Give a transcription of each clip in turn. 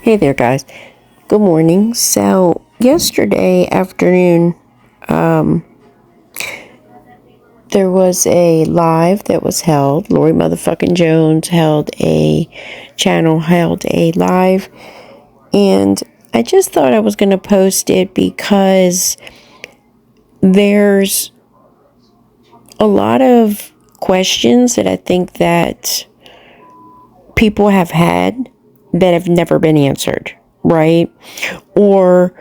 Hey there, guys. Good morning. So, yesterday afternoon, there was a live that was held. Lori motherfucking Jones held a live, and I just thought I was going to post it because there's a lot of questions that I think that people have had that have never been answered, right? Or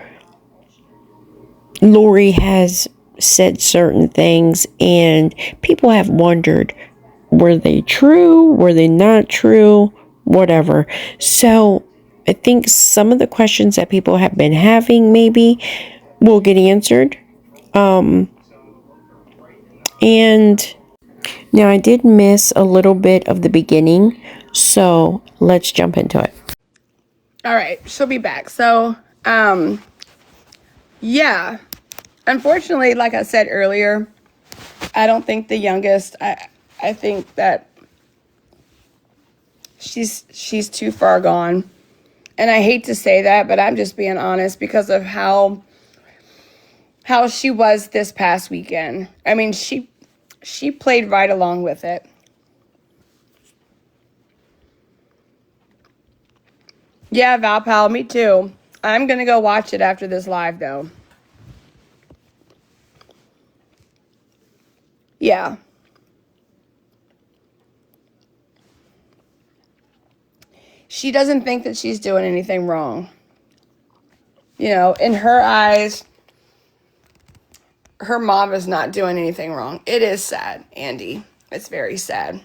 Lori has said certain things and people have wondered, were they true? Were they not true? Whatever. So I think some of the questions that people have been having maybe will get answered. And now I did miss a little bit of the beginning, so let's jump into it. All right, she'll be back. So, yeah. Unfortunately, like I said earlier, I don't think the youngest. I think that she's too far gone, and I hate to say that, but I'm just being honest because of how she was this past weekend. I mean, she played right along with it. Yeah, Valpal, me too. I'm gonna go watch it after this live, though. Yeah. She doesn't think that she's doing anything wrong. You know, in her eyes, her mom is not doing anything wrong. It is sad, Andy. It's very sad.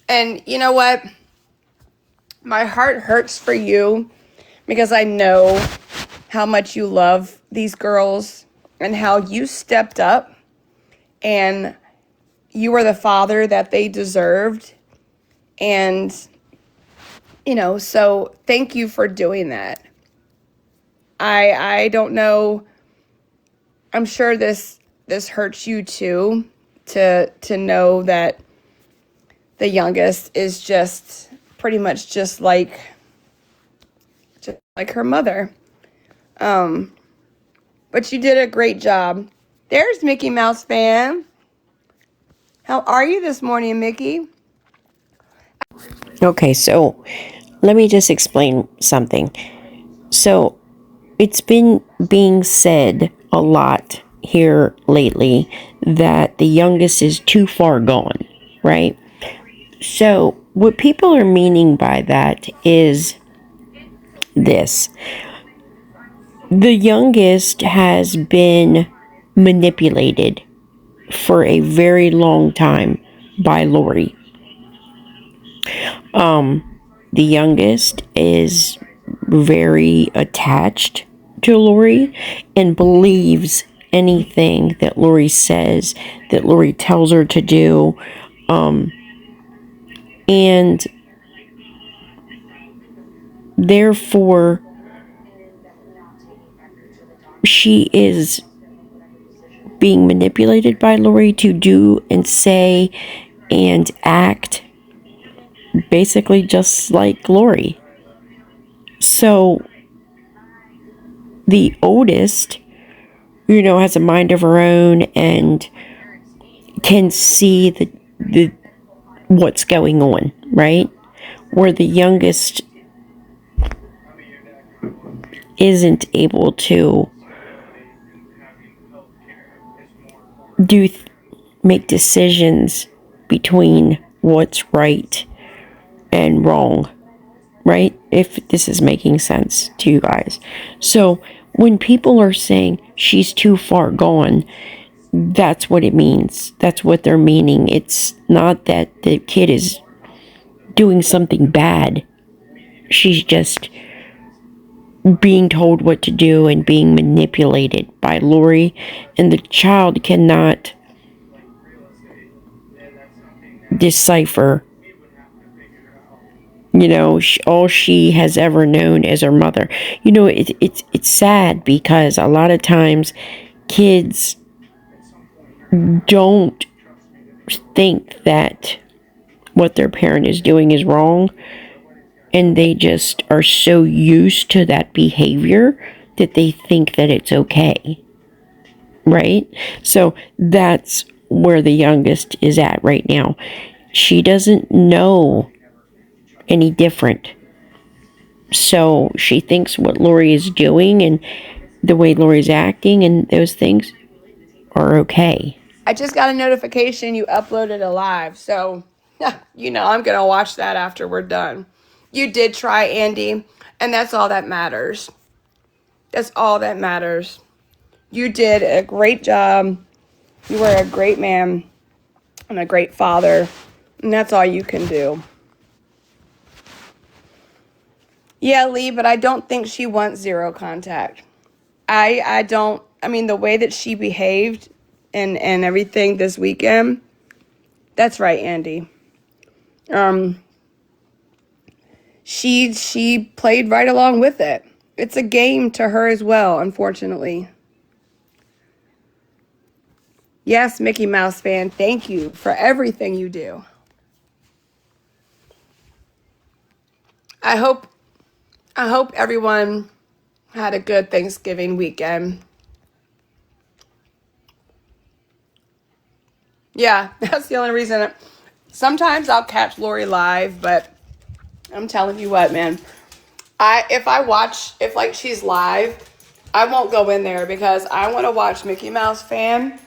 And you know what? My heart hurts for you because I know how much you love these girls and how you stepped up and you were the father that they deserved. And, you know, so thank you for doing that. I don't know. I'm sure this hurts you too, to know that the youngest is just pretty much just like her mother. But you did a great job. There's Mickey Mouse fan. How are you this morning, Mickey? Okay, so let me just explain something. So it's been being said a lot here lately that the youngest is too far gone, right? So what people are meaning by that is this. The youngest has been manipulated for a very long time by Lori. The youngest is very attached to Lori and believes anything that Lori says, that Lori tells her to do. And therefore, she is being manipulated by Lori to do and say and act basically just like Lori. So the oldest, has a mind of her own and can see the what's going on, right? Where the youngest isn't able to make decisions between what's right and wrong, right? If this is making sense to you guys. So when people are saying she's too far gone, that's what it means. That's what they're meaning. It's not that the kid is doing something bad. She's just being told what to do and being manipulated by Lori, and the child cannot decipher, all she has ever known is her mother. It's sad because a lot of times kids don't think that what their parent is doing is wrong, and they just are so used to that behavior that they think that it's okay, right? So that's where the youngest is at right now. She doesn't know any different. So she thinks what Lori is doing and the way Lori's acting and those things are okay. I just got a notification you uploaded a live, so I'm going to watch that after we're done. You did try, Andy, and that's all that matters. That's all that matters. You did a great job. You were a great man and a great father, and that's all you can do. Yeah, Lee, but I don't think she wants zero contact. I don't, I mean, the way that she behaved and everything this weekend, that's right, Andy. She played right along with it. It's a game to her as well, unfortunately. Yes, Mickey Mouse fan, thank you for everything you do. I hope everyone had a good Thanksgiving weekend. Yeah, that's the only reason. Sometimes I'll catch Lori live, but I'm telling you what, man. If like she's live, I won't go in there because I want to watch Mickey Mouse fan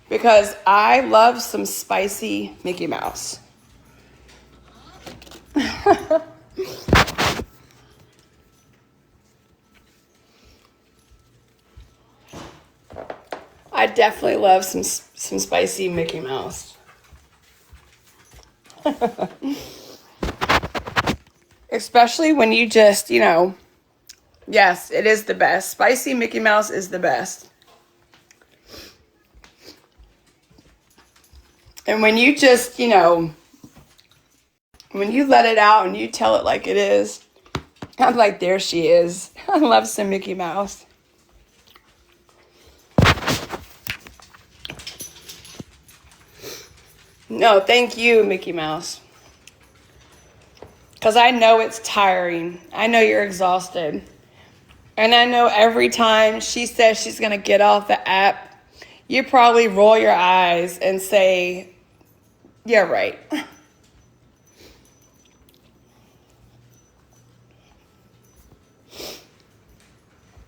because I love some spicy Mickey Mouse. I definitely love some spicy Mickey Mouse. Especially when you just, yes, it is the best. Spicy Mickey Mouse is the best. And when you just, when you let it out and you tell it like it is, I'm like, there she is. I love some Mickey Mouse. No, thank you, Mickey Mouse. Because I know it's tiring. I know you're exhausted. And I know every time she says she's going to get off the app, you probably roll your eyes and say, yeah, right.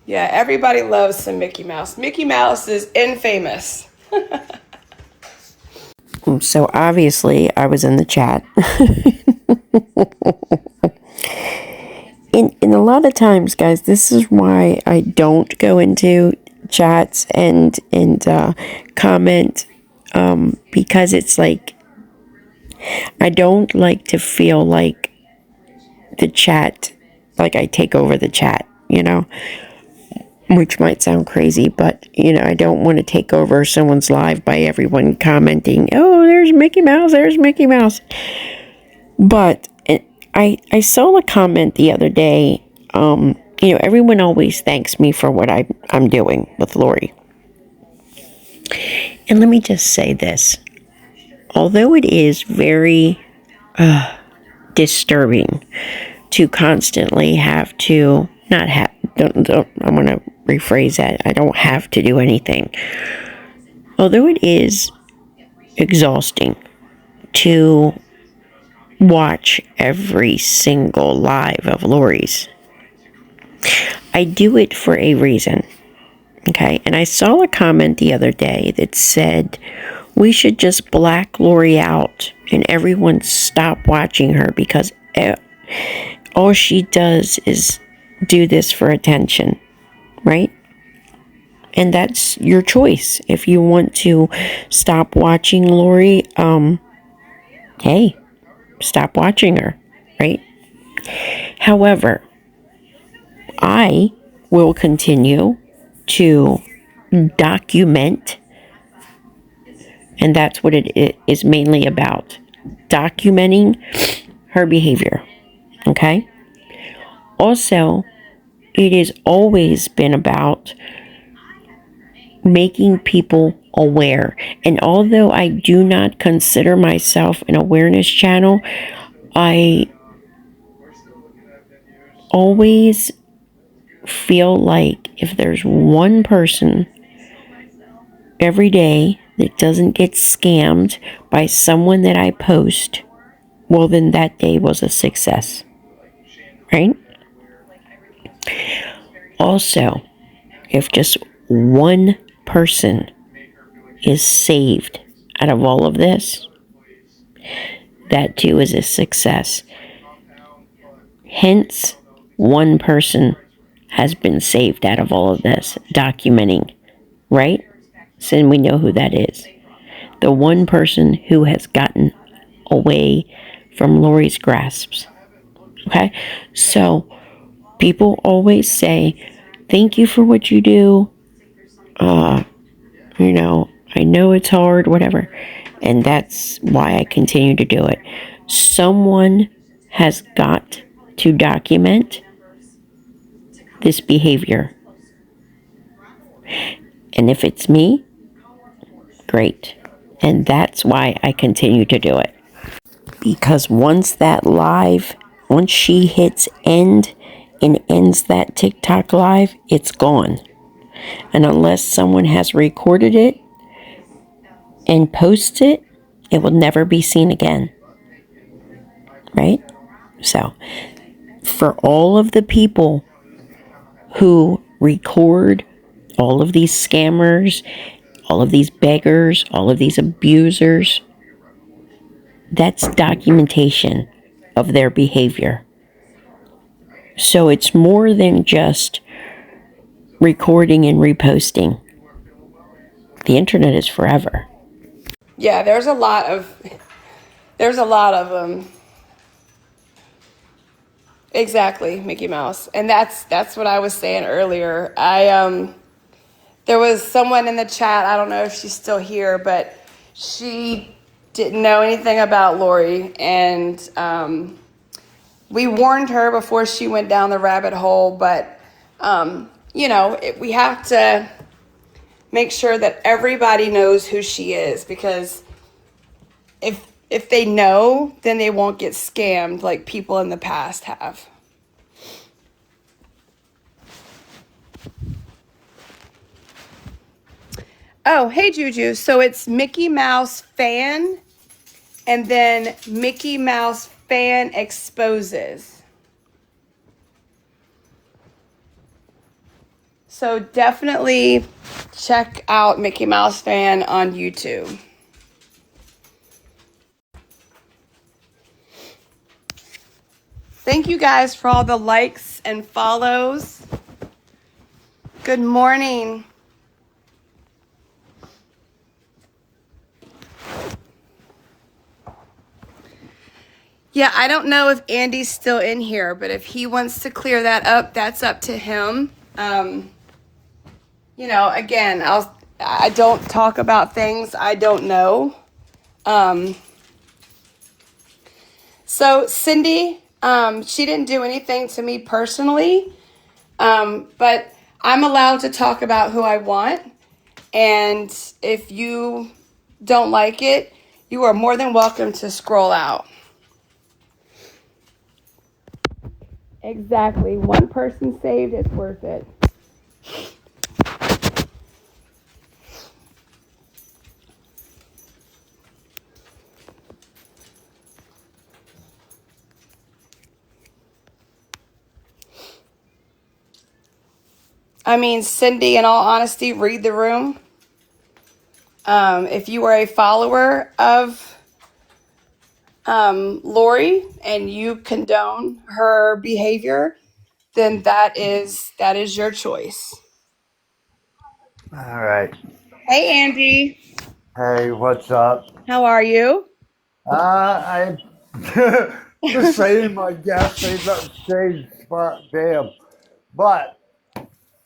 Yeah, everybody loves some Mickey Mouse. Mickey Mouse is infamous. So obviously I was in the chat. And a lot of times, guys, this is why I don't go into chats and comment, because it's like I don't like to feel like the chat, like I take over the chat, which might sound crazy, but I don't want to take over someone's live by everyone commenting, oh, there's Mickey Mouse, there's Mickey Mouse. But I saw a comment the other day. Everyone always thanks me for what I'm doing with Lori. And let me just say this. Although it is very disturbing to constantly have to not have, I want to rephrase that. I don't have to do anything. Although it is exhausting to watch every single live of Lori's, I do it for a reason. Okay, and I saw a comment the other day that said we should just black Lori out and everyone stop watching her because all she does is do this for attention, right? And that's your choice. If you want to stop watching Lori, hey, stop watching her, right? However, I will continue to document, and that's what it is mainly about, documenting her behavior, okay? Also, it has always been about making people aware, and although I do not consider myself an awareness channel, I always feel like if there's one person every day that doesn't get scammed by someone that I post, well, then that day was a success, right? Also, if just one person is saved out of all of this, that too is a success. Hence, one person has been saved out of all of this, documenting, right? So we know who that is. The one person who has gotten away from Lori's grasps. Okay? So people always say, thank you for what you do. I know it's hard, whatever. And that's why I continue to do it. Someone has got to document this behavior. And if it's me, great. And that's why I continue to do it. Because once she hits end and ends that TikTok live, it's gone. And unless someone has recorded it and posts it, it will never be seen again. Right? So, for all of the people who record all of these scammers, all of these beggars, all of these abusers, that's documentation of their behavior. So it's more than just recording and reposting. The internet is forever. Yeah, there's a lot of them. Exactly, Mickey Mouse. And that's what I was saying earlier. There was someone in the chat, I don't know if she's still here, but she didn't know anything about Lori, and we warned her before she went down the rabbit hole, but we have to make sure that everybody knows who she is, because if they know, then they won't get scammed like people in the past have. Oh, hey, Juju. So it's Mickey Mouse fan and then Mickey Mouse fan exposes. So definitely check out Mickey Mouse fan on YouTube. Thank you guys for all the likes and follows. Good morning. Yeah, I don't know if Andy's still in here, but if he wants to clear that up, that's up to him. Again, I don't talk about things I don't know. So Cindy, she didn't do anything to me personally, but I'm allowed to talk about who I want. And if you don't like it, you are more than welcome to scroll out. Exactly. One person saved, it's worth it. I mean, Cindy, in all honesty, read the room. If you are a follower of Lori and you condone her behavior, then that is your choice. All right. Hey, Andy. Hey, what's up? How are you? I the same, I guess. They don't change, but damn. But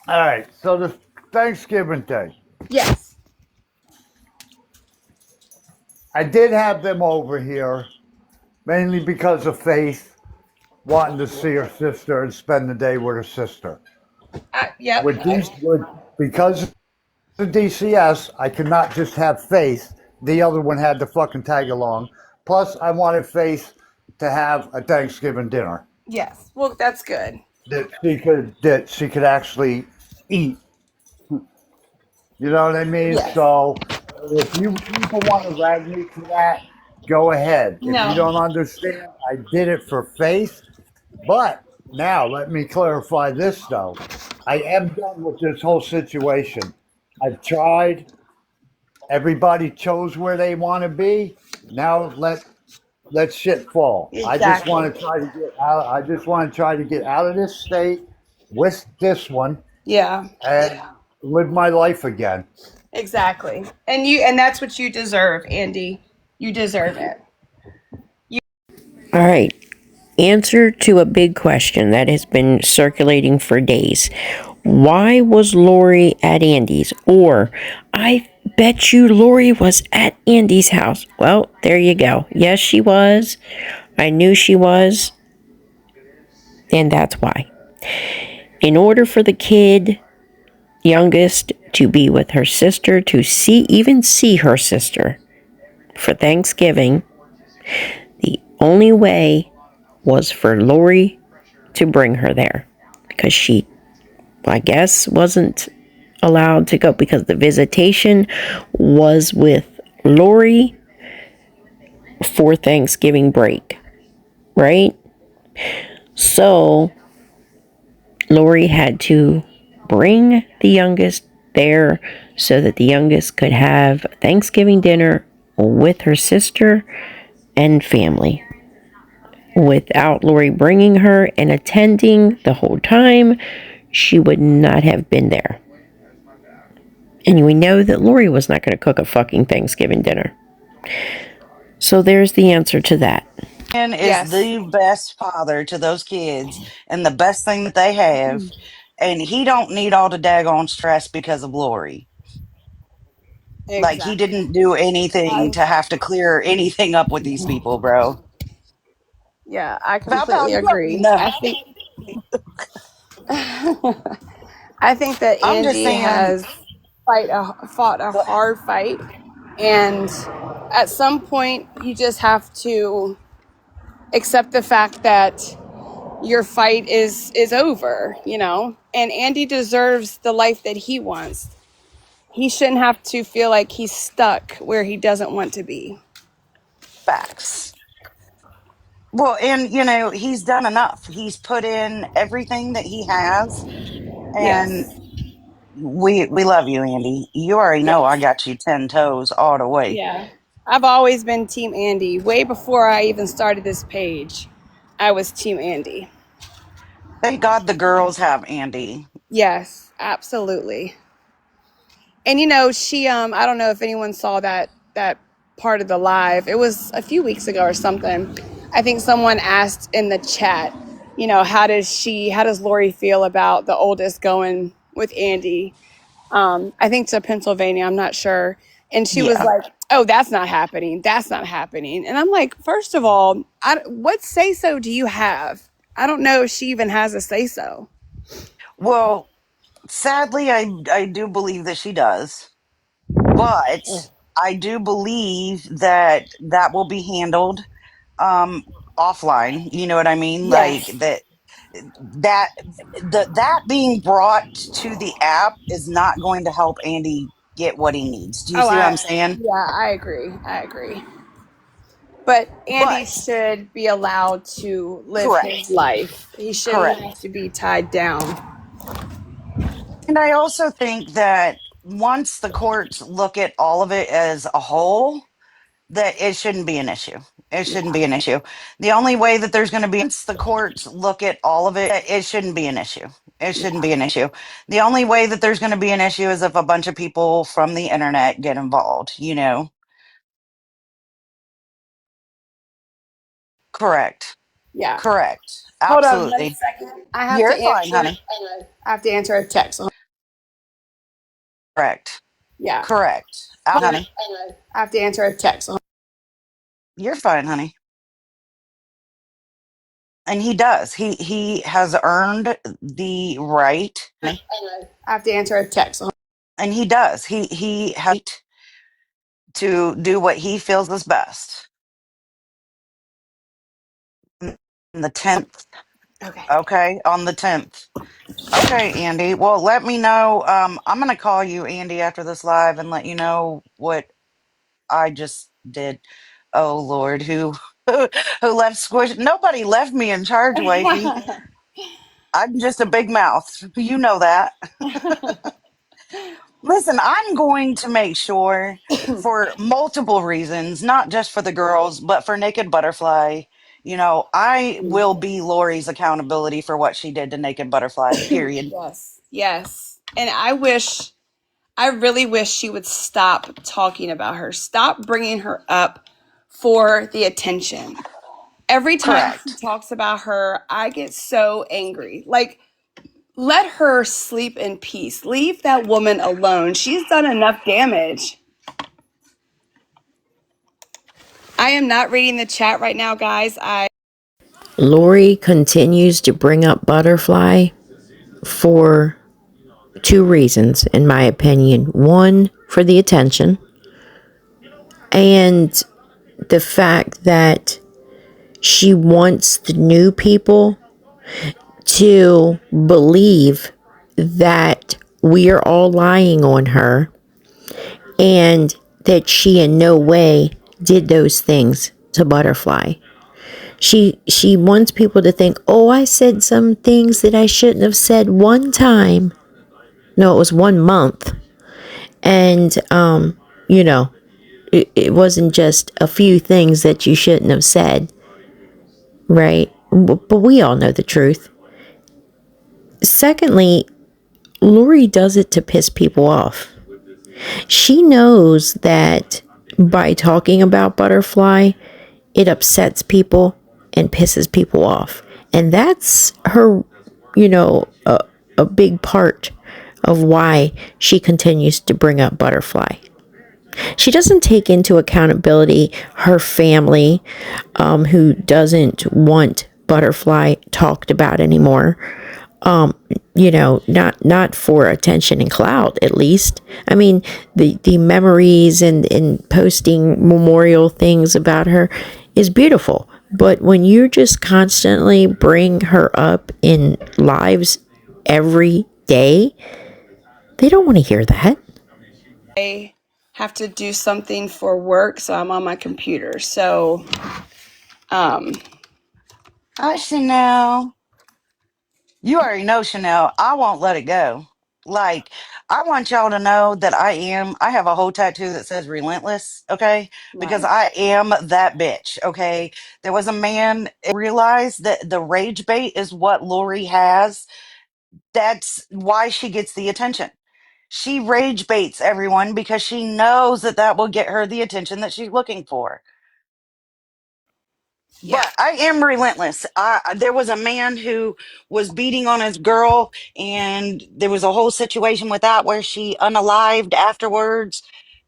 all right. So the Thanksgiving thing, Yes. I did have them over here mainly because of Faith wanting to see her sister and spend the day with her sister. Yep. Because of the DCS, I could not just have Faith. The other one had to fucking tag along. Plus, I wanted Faith to have a Thanksgiving dinner. Yes. Well, that's good. that she could actually eat. You know what I mean? Yes. So if you people want to rag me for that, go ahead. If you No. don't understand, I did it for faith. But now let me clarify this though. I am done with this whole situation. I've tried. Everybody chose where they want to be. Now let shit fall. I just Exactly. want to try to get out. I just want to try to get out of this state with this one Yeah. and live my life again. Exactly. And that's what you deserve, Andy. You deserve it. All right. Answer to a big question that has been circulating for days. Why was Lori at Andy's? Or, I bet you Lori was at Andy's house. Well, there you go. Yes, she was. I knew she was. And that's why. In order for the kid, youngest, to be with her sister, to even see her sister for Thanksgiving, the only way was for Lori to bring her there. Because she, I guess, wasn't allowed to go because the visitation was with Lori for Thanksgiving break, right? So Lori had to bring the youngest there so that the youngest could have Thanksgiving dinner with her sister and family. Without Lori bringing her and attending the whole time, she would not have been there. And we know that Lori was not going to cook a fucking Thanksgiving dinner. So there's the answer to that. Yes. Exactly. I, yeah, I completely agree. I think that Andy has fought a hard fight, and at some point, you just have to accept the fact that your fight is over. And Andy deserves the life that he wants. He shouldn't have to feel like he's stuck where he doesn't want to be. Yes. Yes. Yeah. I've always been Team Andy. Way before I even started this page, I was Team Andy. Yes, absolutely. And she I don't know if anyone saw that part of the live. It was a few weeks ago or something. I think someone asked in the chat, how does Lori feel about the oldest going with Andy? I think to Pennsylvania, I'm not sure. And she was like, "Oh, that's not happening. That's not happening." And I'm like, first of all, what say so do you have? I don't know if she even has a say so. Yes. Oh, I agree. I agree. But Andy should be allowed to live his life. He shouldn't have to be tied down. Yeah. Yeah. Yeah. Hold on 1 second. I have to answer. I have to answer a text. Yeah. I have to answer a text. I have to answer a text. Okay. Okay, on the 10th. Okay, Andy. Well, let me know. I'm gonna call you, Andy, after this live and let you know what I just did. Oh Lord, who who left Squish? Nobody left me in charge, wifey. I'm just a big mouth. You know that. Listen, I'm going to make sure for multiple reasons, not just for the girls, but for Naked Butterfly. I will be Lori's accountability for what she did to Naked Butterfly, period. Yes. Yes. And I really wish she would stop talking about her. Stop bringing her up for the attention. Every time she Correct. talks about her, I get so angry. Like, let her sleep in peace. Leave that woman alone. She's done enough damage. I am not reading the chat right now, guys. Lori continues to bring up Butterfly for two reasons, in my opinion. One, for the attention, and the fact that she wants the new people to believe that we are all lying on her and that she in no way did those things to Butterfly. She wants people to think, "Oh, I said some things that I shouldn't have said one time." No, it was 1 month. And you know, it wasn't just a few things that you shouldn't have said, right? But we all know the truth. Secondly, Lori does it to piss people off. She knows that by talking about Butterfly, it upsets people and pisses people off. And that's her, a big part of why she continues to bring up Butterfly. She doesn't take into accountability her family, who doesn't want Butterfly talked about anymore. Not for attention and clout, at least. I mean, the memories and posting memorial things about her is beautiful. But when you just constantly bring her up in lives every day, they don't want to hear that. I have to do something for work, so I'm on my computer. So, um, Hi, Chanel. You already know, Chanel, I won't let it go. Like, I want y'all to know that I have a whole tattoo that says relentless, okay? Because nice. I am that bitch, okay? There was a man realized that the rage bait is what Lori has. That's why she gets the attention. She rage baits everyone because she knows that that will get her the attention that she's looking for. Yeah. But I am relentless. There was a man who was beating on his girl, and there was a whole situation with that where she unalived afterwards.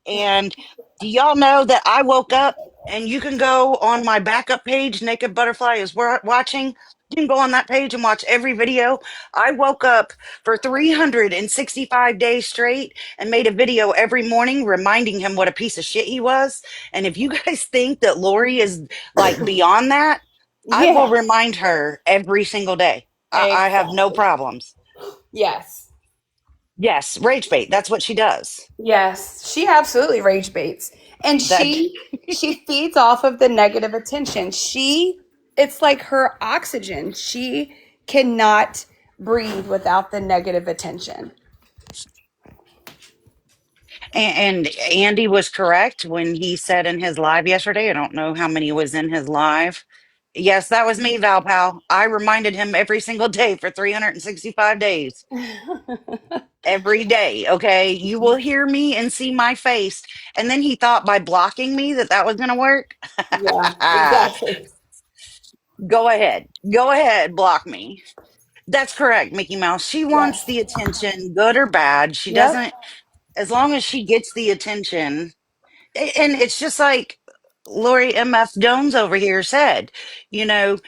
And do y'all know that I woke up, and you can go on my backup page, Naked Butterfly is watching. You can go on that page and watch every video. I woke up for 365 days straight and made a video every morning reminding him what a piece of shit he was. And if you guys think that Lori is like beyond that, I will Yeah. remind her every single day. I have no Exactly. problems. Yes. Yes, rage bait. That's what she does. Yes. She absolutely rage baits. And That she feeds off of the negative attention. It's like her oxygen. She cannot breathe without the negative attention. and Andy was correct when he said in his live yesterday. I don't know how many was in his live. Yes, that was me, Val Pal. I reminded him every single day for 365 days. Every day, okay? You will hear me and see my face. And then he thought by blocking me that that was going to work. Yeah, exactly. Go ahead. Go ahead, block me. That's correct, Mickey Mouse. She wants Yes. the attention, good or bad. She Yep. doesn't, as long as she gets the attention. And it's just like Lori M.F. Jones over here said, you know,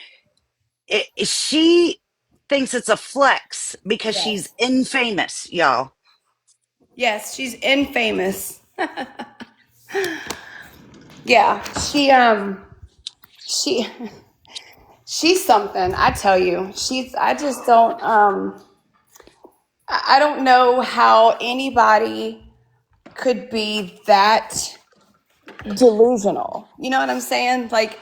she thinks it's a flex because she's Yes. infamous, y'all. Yes, she's infamous. Yeah, she she's something. I tell you, I just don't. I don't know how anybody could be that delusional. You know what I'm saying? Like,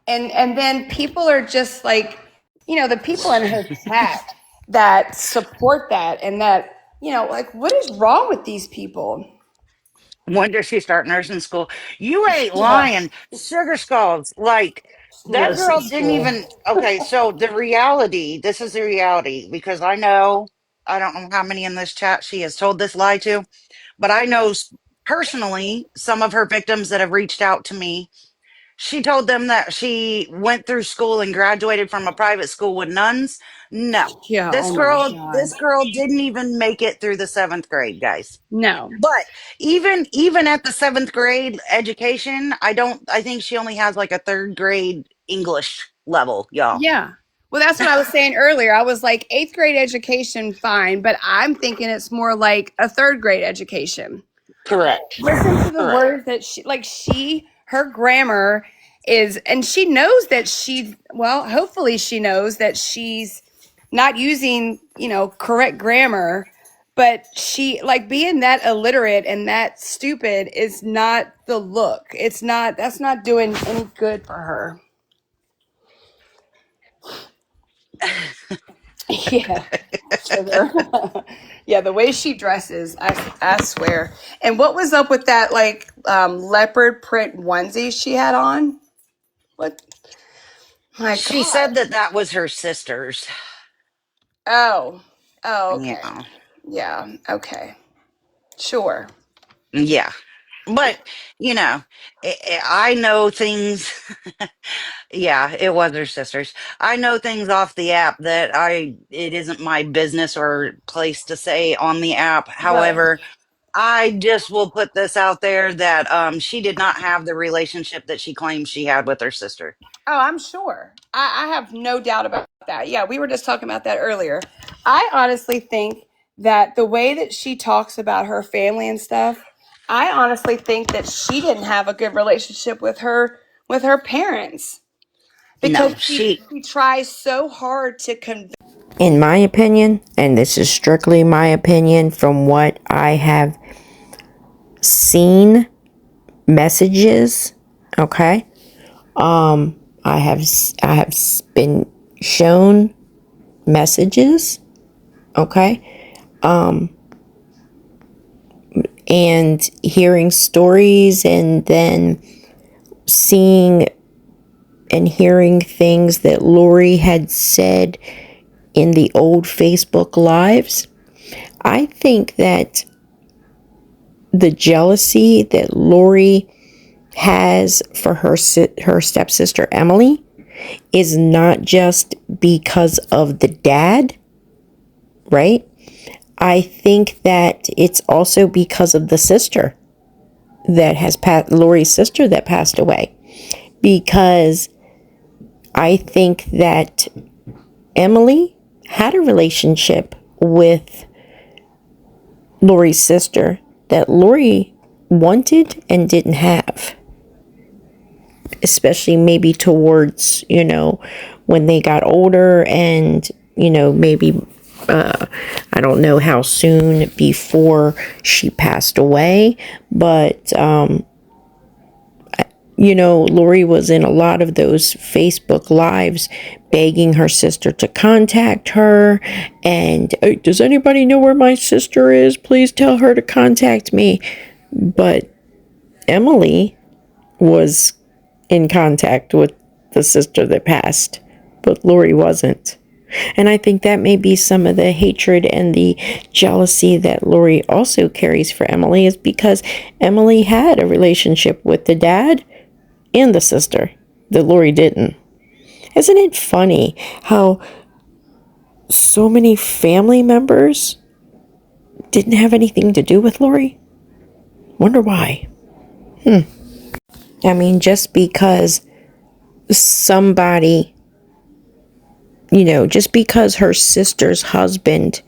and then people are just like, the people in her chat that support that and that, like, what is wrong with these people? When does she start nursing school? You ain't Yeah, lying. Sugar skulls. Like, that nursing girl didn't school. even. Okay, so the reality, this is the reality, because I don't know how many in this chat she has told this lie to, but I know personally some of her victims that have reached out to me. She told them that she went through school and graduated from a private school with nuns. No. Yeah. Oh This my girl, God. this girl didn't even make it through the seventh grade, guys. No. But even at the seventh grade education, I think she only has like a third grade English level, y'all. Yeah. Well, that's what I was saying earlier. I was like, eighth grade education, fine, but I'm thinking it's more like a third grade education. Correct. Listen to the Correct. words that her grammar is, and she knows that hopefully she knows that she's not using, correct grammar, but she, like, being that illiterate and that stupid is not the look. That's not doing any good for her. Yeah, sugar. Yeah, the way she dresses, I swear. And what was up with that, like, leopard print onesie she had on? What? My She God. said that that was her sister's. Oh. Oh, okay. Yeah. Yeah. Okay. Sure. Yeah. But, you know, I know things. Yeah, it was her sister's. I know things off the app that it isn't my business or place to say on the app. Right. However, I just will put this out there that she did not have the relationship that she claims she had with her sister. Oh, I'm sure. I have no doubt about that. Yeah, we were just talking about that earlier. I honestly think that the way that she talks about her family and stuff, I honestly think that she didn't have a good relationship with her parents because No, she she tries so hard to convince. In my opinion, and this is strictly my opinion from what I have seen messages, okay? I have been shown messages, okay? And hearing stories and then seeing and hearing things that Lori had said in the old Facebook lives. I think that the jealousy that Lori has for her stepsister Emily is not just because of the dad, right? I think that it's also because of the sister that has passed, Lori's sister that passed away. Because I think that Emily had a relationship with Lori's sister that Lori wanted and didn't have. Especially maybe towards, when they got older and, maybe, I don't know how soon before she passed away, but, Lori was in a lot of those Facebook lives begging her sister to contact her. And "Hey, does anybody know where my sister is? Please tell her to contact me." But Emily was in contact with the sister that passed, but Lori wasn't. And I think that may be some of the hatred and the jealousy that Lori also carries for Emily, is because Emily had a relationship with the dad and the sister that Lori didn't. Isn't it funny how so many family members didn't have anything to do with Lori? Wonder why. I mean, just because somebody, just because her sister's husband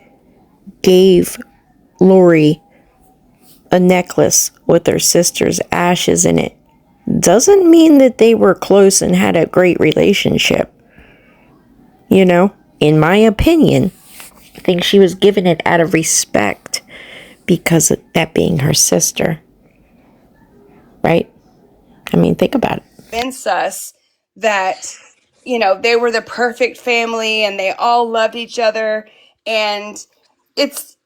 gave Lori a necklace with her sister's ashes in it, doesn't mean that they were close and had a great relationship. You know, in my opinion, I think she was given it out of respect because of that being her sister, right? I mean, think about it. Convince us that, they were the perfect family and they all loved each other. And it's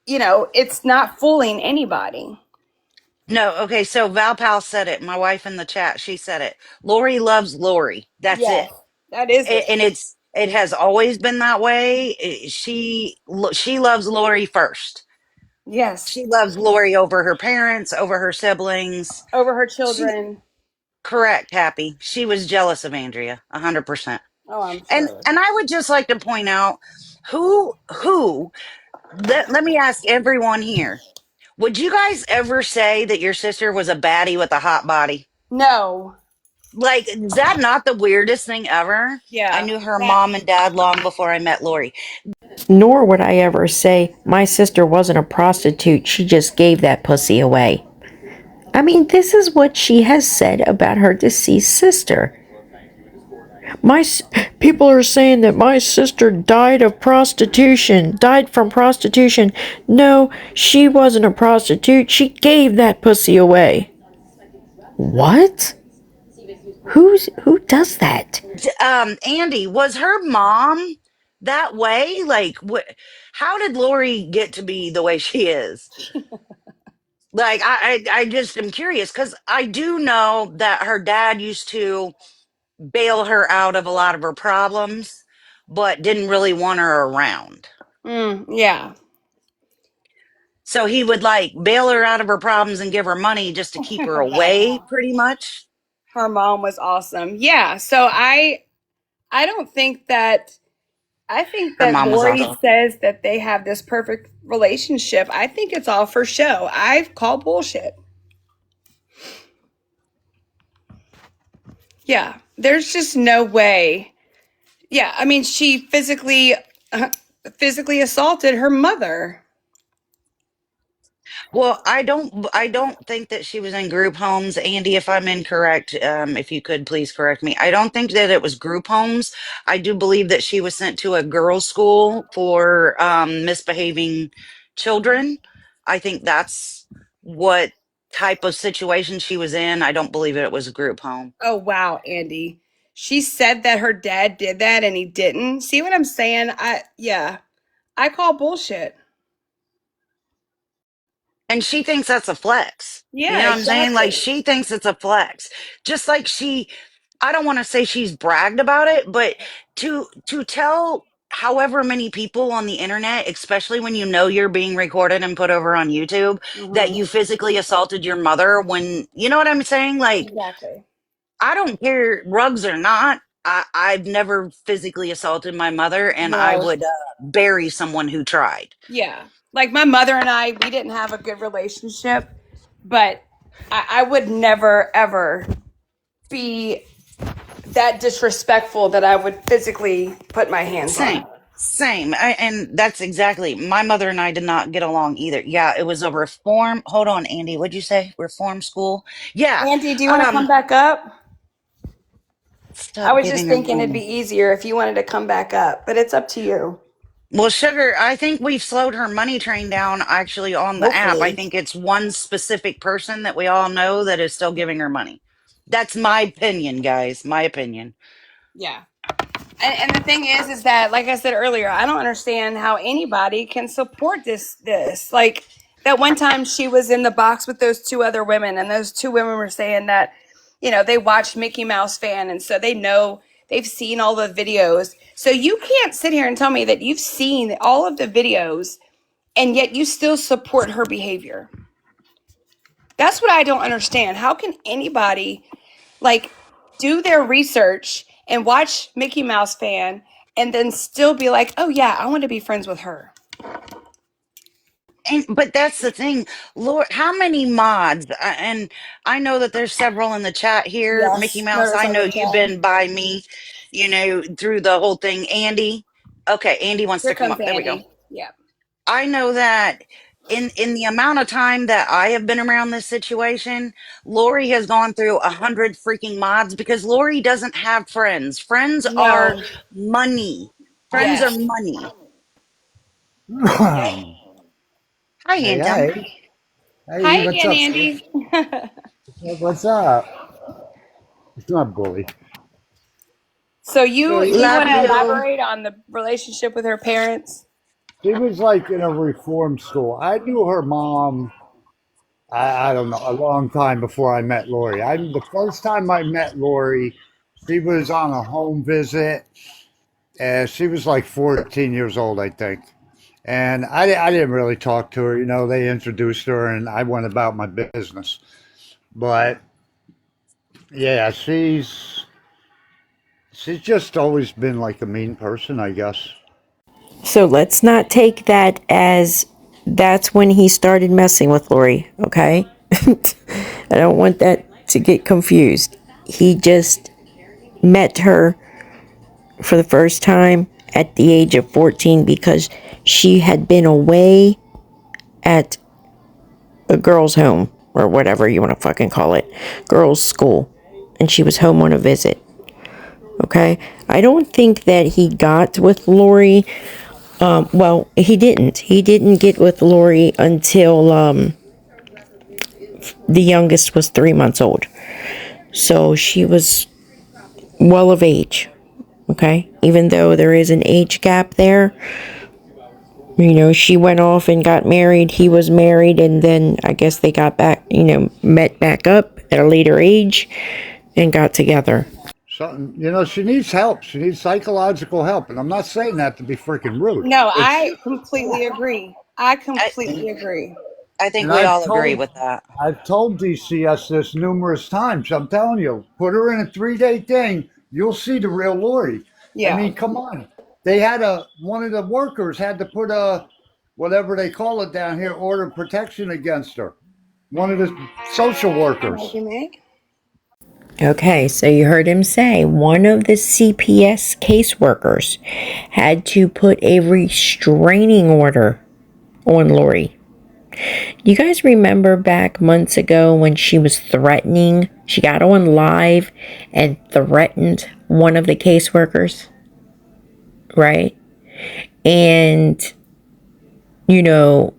not fooling anybody. No, okay, so Val Pal said it. My wife in the chat, she said it. Lori loves Lori. That's it. Yes, that is it. And it has always been that way. She loves Lori first. Yes, She loves Lori over her parents, over her siblings. over her She children. correct, Happy. She was jealous of Andrea, 100%. Oh, I'm And sure. I would just like to point out who let me ask everyone here. Would you guys ever say that your sister was a baddie with a hot body? No. Like, is that not the weirdest thing ever? I Yeah. knew her That mom and dad long before I met Lori. Nor would I ever say my sister wasn't a prostitute, she just gave that pussy away. I mean, this is what she has said about her deceased sister. People are saying that my sister died of prostitution, died from prostitution. No, she wasn't a prostitute. She gave that pussy away. What? Who does that? Andy, was her mom that way? Like, what? How did Lori get to be the way she is? Like, I just am curious because I do know that her dad used to bail her out of a lot of her problems, but didn't really want her around. yeah. So he would like bail her out of her problems and give her money just to keep her away, pretty much. Her mom was awesome. Yeah. So I don't think that I think Her that mom was Lori awesome. says that they have this perfect relationship. I think it's all for show. I call bullshit. Yeah. There's just no way. Yeah, I mean she physically assaulted her mother. Well, I don't think that she was in group homes. Andy, if I'm incorrect, if you could please correct me. I don't think that it was group homes. I do believe that she was sent to a girls' school for misbehaving children. I think that's what type of situation she was in. I don't believe it was a group home. Oh wow, Andy. She said that her dad did that and he didn't. See what I'm saying? I call bullshit. And she thinks that's a flex. You Yeah, know what I'm saying? Like exactly. she thinks it's a flex. Just like I don't want to say she's bragged about it, but to tell however many people on the internet, especially when you know you're being recorded and put over on YouTube, that Hmm. you physically assaulted your mother when you know what I'm saying? Like, Exactly. I don't care rugs or not. I've never physically assaulted my mother, and I No. would bury someone who tried. Yeah. Like my mother and I, we didn't have a good relationship, but I would never ever be that disrespectful that I would physically put my hands on Same, her. same. And that's exactly, my mother and I did not get along either. Yeah, it was a reform. Hold on, Andy. What'd you say? Reform school? Yeah. Andy, do you want to come Um, back up? I stop was just giving her thinking it'd be money. easier if you wanted to come back up, but it's up to you. Well, Sugar, I think we've slowed her money train down actually on the app. I Hopefully. think it's one specific person that we all know that is still giving her money. That's my opinion, guys. My opinion. Yeah. And the thing is that, like I said earlier, I don't understand how anybody can support this. Like that one time she was in the box with those two other women, and those two women were saying that, they watched Mickey Mouse fan, and so they've seen all the videos. So you can't sit here and tell me that you've seen all of the videos and yet you still support her behavior. That's what I don't understand. How can anybody like do their research and watch Mickey Mouse fan and then still be like, "Oh yeah, I want to be friends with her." And but that's the thing, Lord, how many mods? And I know that there's several in the chat here. Mickey Yes, Mouse, notice I on know the you've chat. been by me, through the whole thing. Andy, okay, Andy wants Here to come comes up. There we go. Andy. Yeah. I know that in the amount of time that I have been around this situation, Lori has gone through 100 freaking mods because Lori doesn't have friends. Friends are No. money. Friends are Yes. money. hey, Hi, Anthem. hey. Hi Hey, what's again, up, sis? Andy. What's up? It's not bully. So So you Love want to you. elaborate on the relationship with her parents? she was like in a reform school. I knew her mom, I don't know, a long time before I met Lori. The first time I met Lori, she was on a home visit, and she was like 14 years old, I think. And I didn't really talk to her. You know, they introduced her, and I went about my business. But yeah, she's just always been like a mean person, I guess. So let's not take that as that's when he started messing with Lori, okay? I don't want that to get confused. He just met her for the first time at the age of 14 because she had been away at a girls' home or whatever you want to fucking call it, girls' school, and she was home on a visit. Okay, I don't think that he got with Lori. Well, he didn't. He didn't get with Lori until the youngest was 3 months old. So she was well of age. Okay, even though there is an age gap there, she went off and got married. He was married, and then I guess they got back, met back up at a later age and got together. Something, she needs help. She needs psychological help. And I'm not saying that to be freaking rude. No, It's, I completely agree. I I, completely agree. I think and we all agree with that. I've told DCS this numerous times. I'm telling you, put her in a 3-day thing. You'll see the real Lori. I Yeah. mean, come on. They had one of the workers had to put whatever they call it down here, order of protection against her. One of the social Thank workers. you, Meg. Okay, so you heard him say one of the CPS caseworkers had to put a restraining order on Lori. You guys remember back months ago when she was threatening? She got on live and threatened one of the caseworkers, right? And,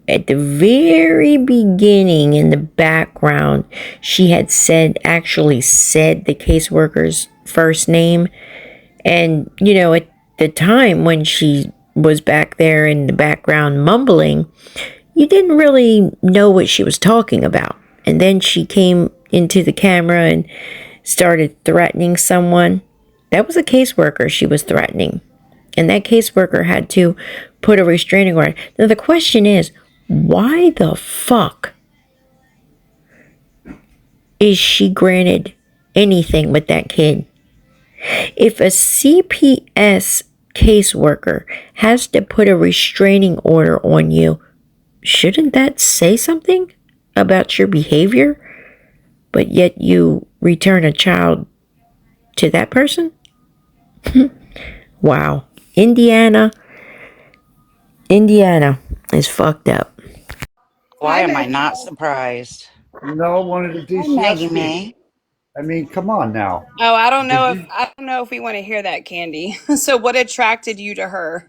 at the very beginning in the background, she had actually said the caseworker's first name. And, at the time when she was back there in the background mumbling, you didn't really know what she was talking about. And then she came into the camera and started threatening someone. That was a caseworker she was threatening. And that caseworker had to put a restraining order. Now, the question is, why the fuck is she granted anything with that kid? If a CPS caseworker has to put a restraining order on you, shouldn't that say something about your behavior? But yet you return a child to that person? Wow. Indiana is fucked up. Why Hi, am I Maggie. not surprised? One of the Hi, DCS Maggie people. May. I mean, come on now. Oh, Did you? I don't know if we want to hear that, Candy. So what attracted you to her?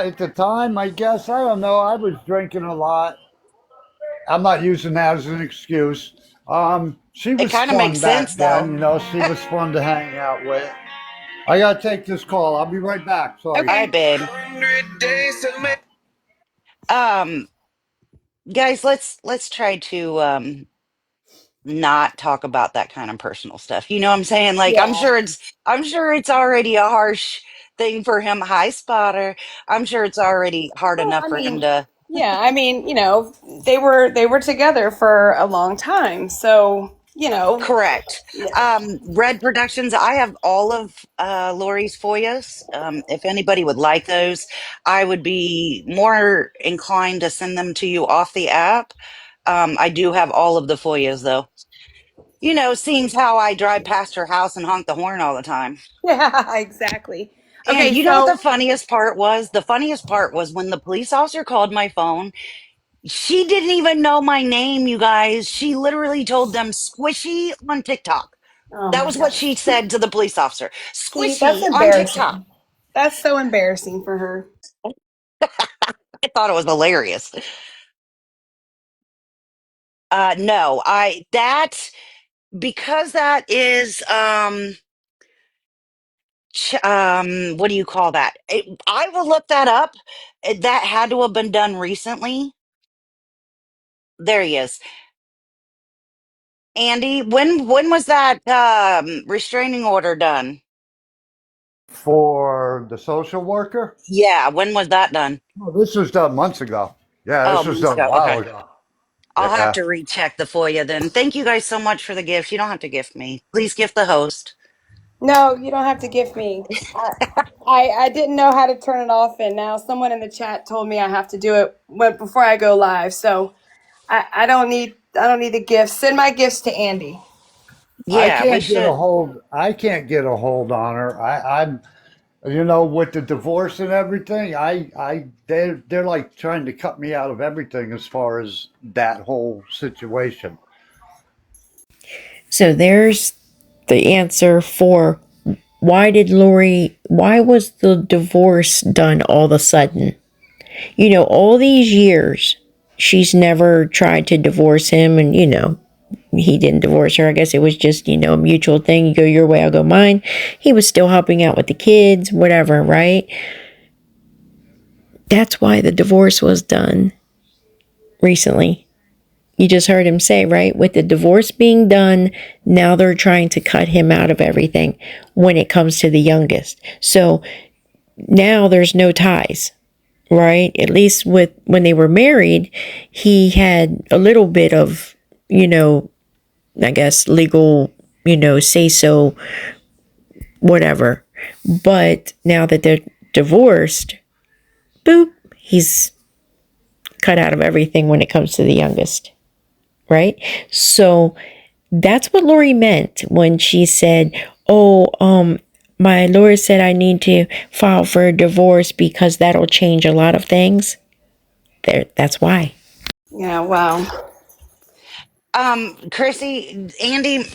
At the time, I guess I don't know. I was drinking a lot. I'm not using that as an excuse. She It was kind of fun makes sense, back then. though. She was fun to hang out with. I gotta take this call. I'll be right back. Sorry. All right, Okay. babe. Um, guys, let's try to not talk about that kind of personal stuff. You know what I'm saying? Like Yeah. I'm sure it's already a harsh thing for him. Hi, spotter. I'm sure it's already hard Well, enough I for him mean, to yeah, I mean, they were together for a long time. So, correct. yeah. Red Productions, I have all of Lori's FOIAs. If anybody would like those, I would be more inclined to send them to you off the app. I do have all of the FOIAs though. Seems how I drive past her house and honk the horn all the time. Yeah, exactly. And Okay, you know what so the funniest part was? The funniest part was when the police officer called my phone. She didn't even know my name, you guys. She literally told them squishy on TikTok. Oh That my was what gosh. she said to the police officer. See, that's Squishy on TikTok. embarrassing. That's so embarrassing for her. I thought it was hilarious. No, I that because that is what do you call that? I will look that up. That had to have been done recently. There he is. Andy, when was that restraining order done? For the social worker? Yeah, when was that done? Oh, this was done months ago. Yeah, Oh, this was months done a ago. while Okay. ago. I'll have Yeah. to recheck the FOIA then. Thank you guys so much for the gift. You don't have to gift me. Please gift the host. No, you don't have to gift me. I didn't know how to turn it off, and now someone in the chat told me I have to do it before I go live. So I don't need the gifts. Send my gifts to Andy. Yeah, we should. I can't get a hold on her. I'm you know, with the divorce and everything, they're like trying to cut me out of everything as far as that whole situation. So there's the answer for why was the divorce done all of a sudden? You know, all these years, she's never tried to divorce him, and, he didn't divorce her. I guess it was just, a mutual thing. You go your way, I'll go mine. He was still helping out with the kids, whatever, right? That's why the divorce was done recently. You just heard him say, right? With the divorce being done, now they're trying to cut him out of everything when it comes to the youngest. So now there's no ties, right? At least with when they were married, he had a little bit of, I guess legal, say so, whatever. But now that they're divorced, boop, he's cut out of everything when it comes to the youngest, right? So that's what Lori meant when she said, "Oh, my lawyer said I need to file for a divorce because that'll change a lot of things." That's why. Yeah, wow. Chrissy, Andy,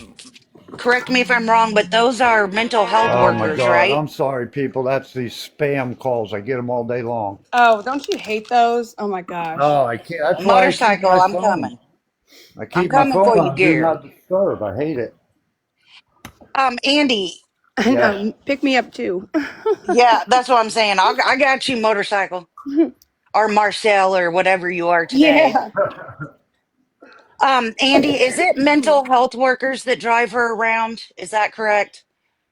correct me if I'm wrong, but those are mental health Oh my workers, God. right? I'm sorry, people. That's these spam calls. I get them all day long. Oh, don't you hate those? Oh my gosh. Oh, I can't. That's why I keep Motorcycle, my I'm phone. coming. I I'm keep my coming for phone you, on Do Gary. Not Disturb. I hate it. Andy, I Yes. know. Pick me up too. yeah, that's what I'm saying. I got you, motorcycle. Or Marcel or whatever you are today. Yeah. Andy, is it mental health workers that drive her around? Is that correct?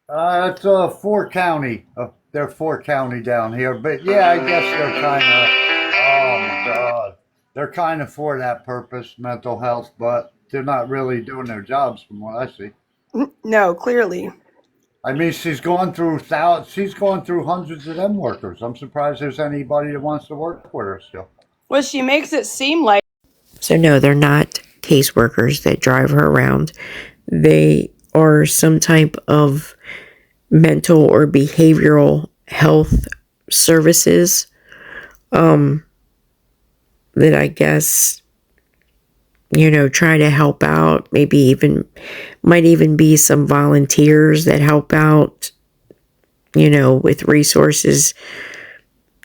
It's four county. They're four county down here, but yeah, I guess they're kind of. Oh my God, they're kind of for that purpose, mental health, but they're not really doing their jobs, from what I see. No, clearly. I mean, she's gone through thousands. She's gone through hundreds of them workers. I'm surprised there's anybody that wants to work with her still. Well, she makes it seem like. So no, they're not caseworkers that drive her around. They are some type of mental or behavioral health services that I guess try to help out. Maybe even might even be some volunteers that help out, with resources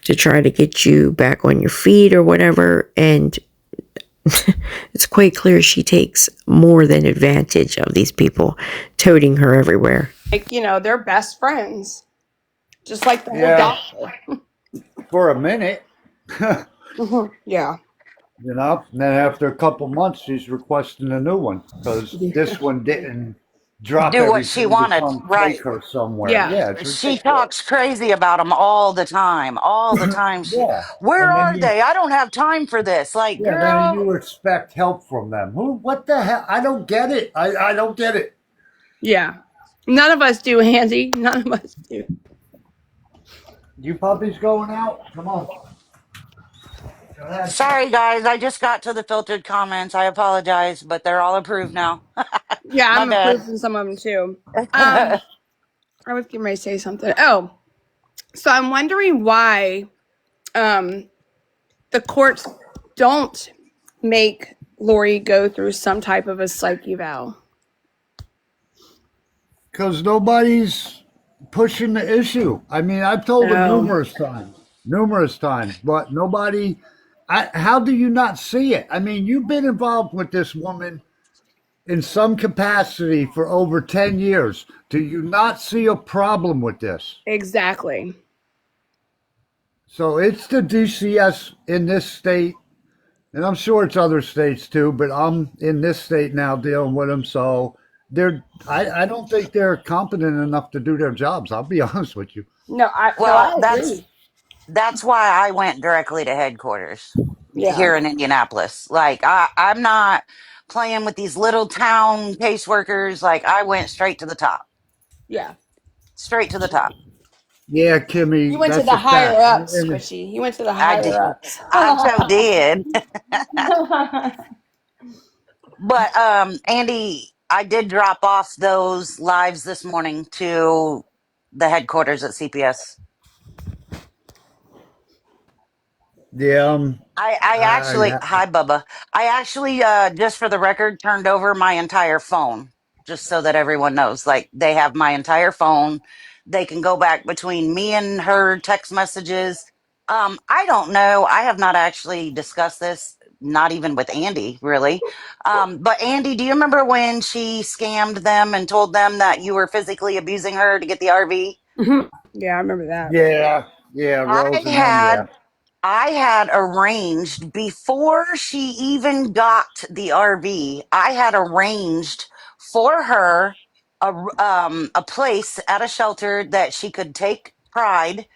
to try to get you back on your feet or whatever. And it's quite clear she takes more than advantage of these people, toting her everywhere. They're best friends, just like the whole Yeah, doctor. for a minute. Yeah. You know, and then after a couple months, she's requesting a new one because this one didn't drop Do what she everything to wanted, come right? take her somewhere. Yeah. Yeah, it's She ridiculous. talks crazy about them all the time. All the time. Yeah, Where and then are they? I don't have time for this. Like, then girl, you expect help from them. Who? What the hell? I don't get it. I don't get it. Yeah. None of us do, Andy. None of us do. You puppies going out? Come on, go ahead. sorry guys, I just got to the filtered comments. I apologize, but they're all approved now. Yeah, My I'm bad. approving some of them too. I was getting ready to say something. Oh, so I'm wondering why um, the courts don't make Lori go through some type of a psych eval. Because nobody's pushing the issue. I mean, I've told them No, numerous times, but nobody. How do you not see it? I mean, you've been involved with this woman in some capacity for over 10 years. Do you not see a problem with this? exactly. So it's the DCS in this state, and I'm sure it's other states too, but I'm in this state now dealing with them. So I don't think they're competent enough to do their jobs. I'll be honest with you. No, Well, I agree. that's why I went directly to headquarters Yeah, here in Indianapolis. Like I'm not playing with these little town caseworkers. Like I went straight to the top. yeah. Straight to the top. Yeah, You Kimmy, went to that's the a higher fact. ups, Squishy. You went to the I did. higher ups. I so did. But Andy, I did drop off those lives this morning to the headquarters at CPS. Yeah, I actually, I, hi Bubba. I actually, just for the record, turned over my entire phone, just so that everyone knows. Like they have my entire phone. They can go back between me and her text messages. I don't know. I have not actually discussed this, not even with Andy, really. But Andy, do you remember when she scammed them and told them that you were physically abusing her to get the RV? Yeah, I remember that. yeah, yeah, I Rose and them, yeah. had I had arranged before she even got the RV. I had arranged for her a place at a shelter that she could take Pride,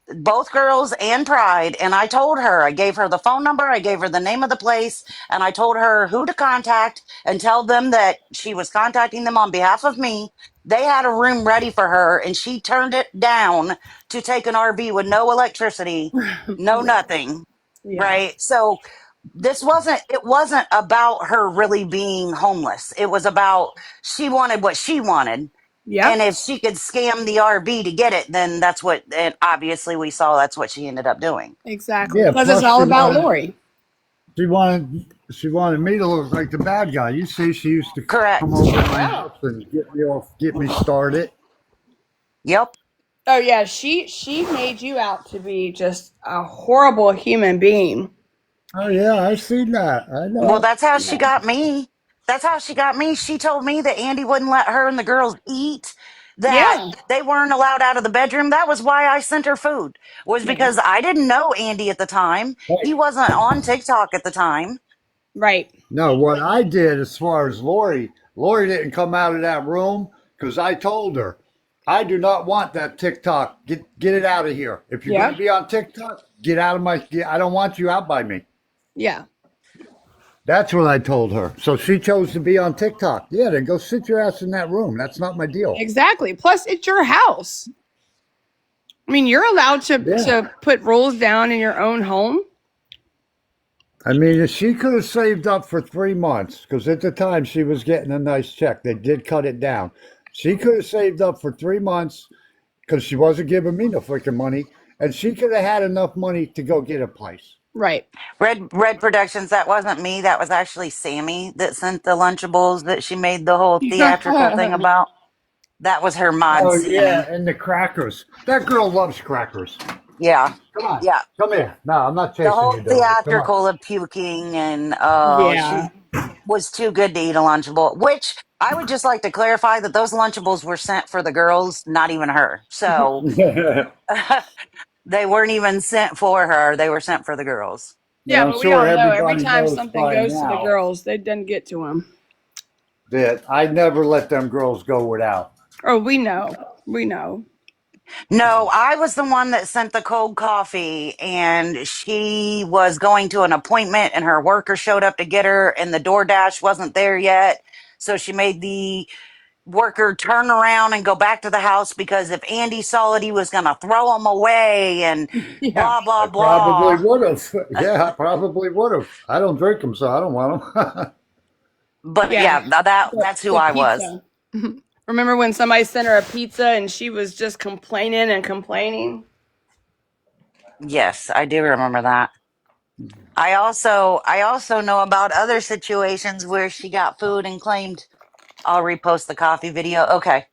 both girls and Pride. And I told her, I gave her the phone number, I gave her the name of the place, and I told her who to contact and tell them that she was contacting them on behalf of me. They had a room ready for her, and she turned it down to take an RV with no electricity, no nothing. Yeah. Right. So it wasn't about her really being homeless. It was about she wanted what she wanted. And Yep. if she could scam the RV to get it, then that's what, and obviously we saw that's what she ended up doing. Exactly. Yeah, Because it's plus all about Lori. she wanted me to look like the bad guy. You see, she used to come Correct. over to my Yeah. house and get me started. Yep. Oh yeah, she made you out to be just a horrible human being. Oh yeah, I seen that. I Well, know. that's how she Yeah. got me. That's how she got me. She told me that Andy wouldn't let her and the girls eat, that Yeah. they weren't allowed out of the bedroom. That was why I sent her food, was Yeah. because I didn't know Andy at the time. Hey, He wasn't on TikTok at the time. Right. no, what I did as far as Lori didn't come out of that room because I told her, I do not want that TikTok. Get it out of here. If you're going to Yep. be on TikTok, get out of my. I don't want you out by me. Yeah. That's what I told her. So she chose to be on TikTok. Yeah, then go sit your ass in that room. That's not my deal. Exactly. Plus, it's your house. I mean, you're allowed Yeah. to put rules down in your own home. I mean, if she could have saved up for 3 months, because at the time she was getting a nice check. They did cut it down. She could have saved up for 3 months because she wasn't giving me no freaking money, and she could have had enough money to go get a place. Right. Red Productions, that wasn't me. That was actually Sammy that sent the Lunchables that she made the whole theatrical thing about. That was her mod, Oh yeah, Sammy. and the crackers. That girl loves crackers. Yeah. Come on, Yeah. come here. No, I'm not The chasing whole you, Dover. Come on. theatrical of puking and oh, Yeah. she was too good to eat a Lunchable, which I would just like to clarify that those Lunchables were sent for the girls, not even her. So And they weren't even sent for her. They were sent for the girls. Yeah, I'm but we sure all know every everybody time knows something by goes to the now girls, they doesn't get to them. that I never let them girls go without. Oh, we know. We know. No, I was the one that sent the cold coffee, and she was going to an appointment, and her worker showed up to get her, and the DoorDash wasn't there yet. So she made the worker turn around and go back to the house because if Andy saw it, he was going to throw him away and Yeah. blah, blah, I probably blah. would have. Yeah, I probably would have. I don't drink them, so I don't want them. But Yeah. yeah, that's who The I was. pizza. Remember when somebody sent her a pizza and she was just complaining and complaining? Yes, I do remember that. I also know about other situations where she got food and claimed I'll repost the coffee video. Okay.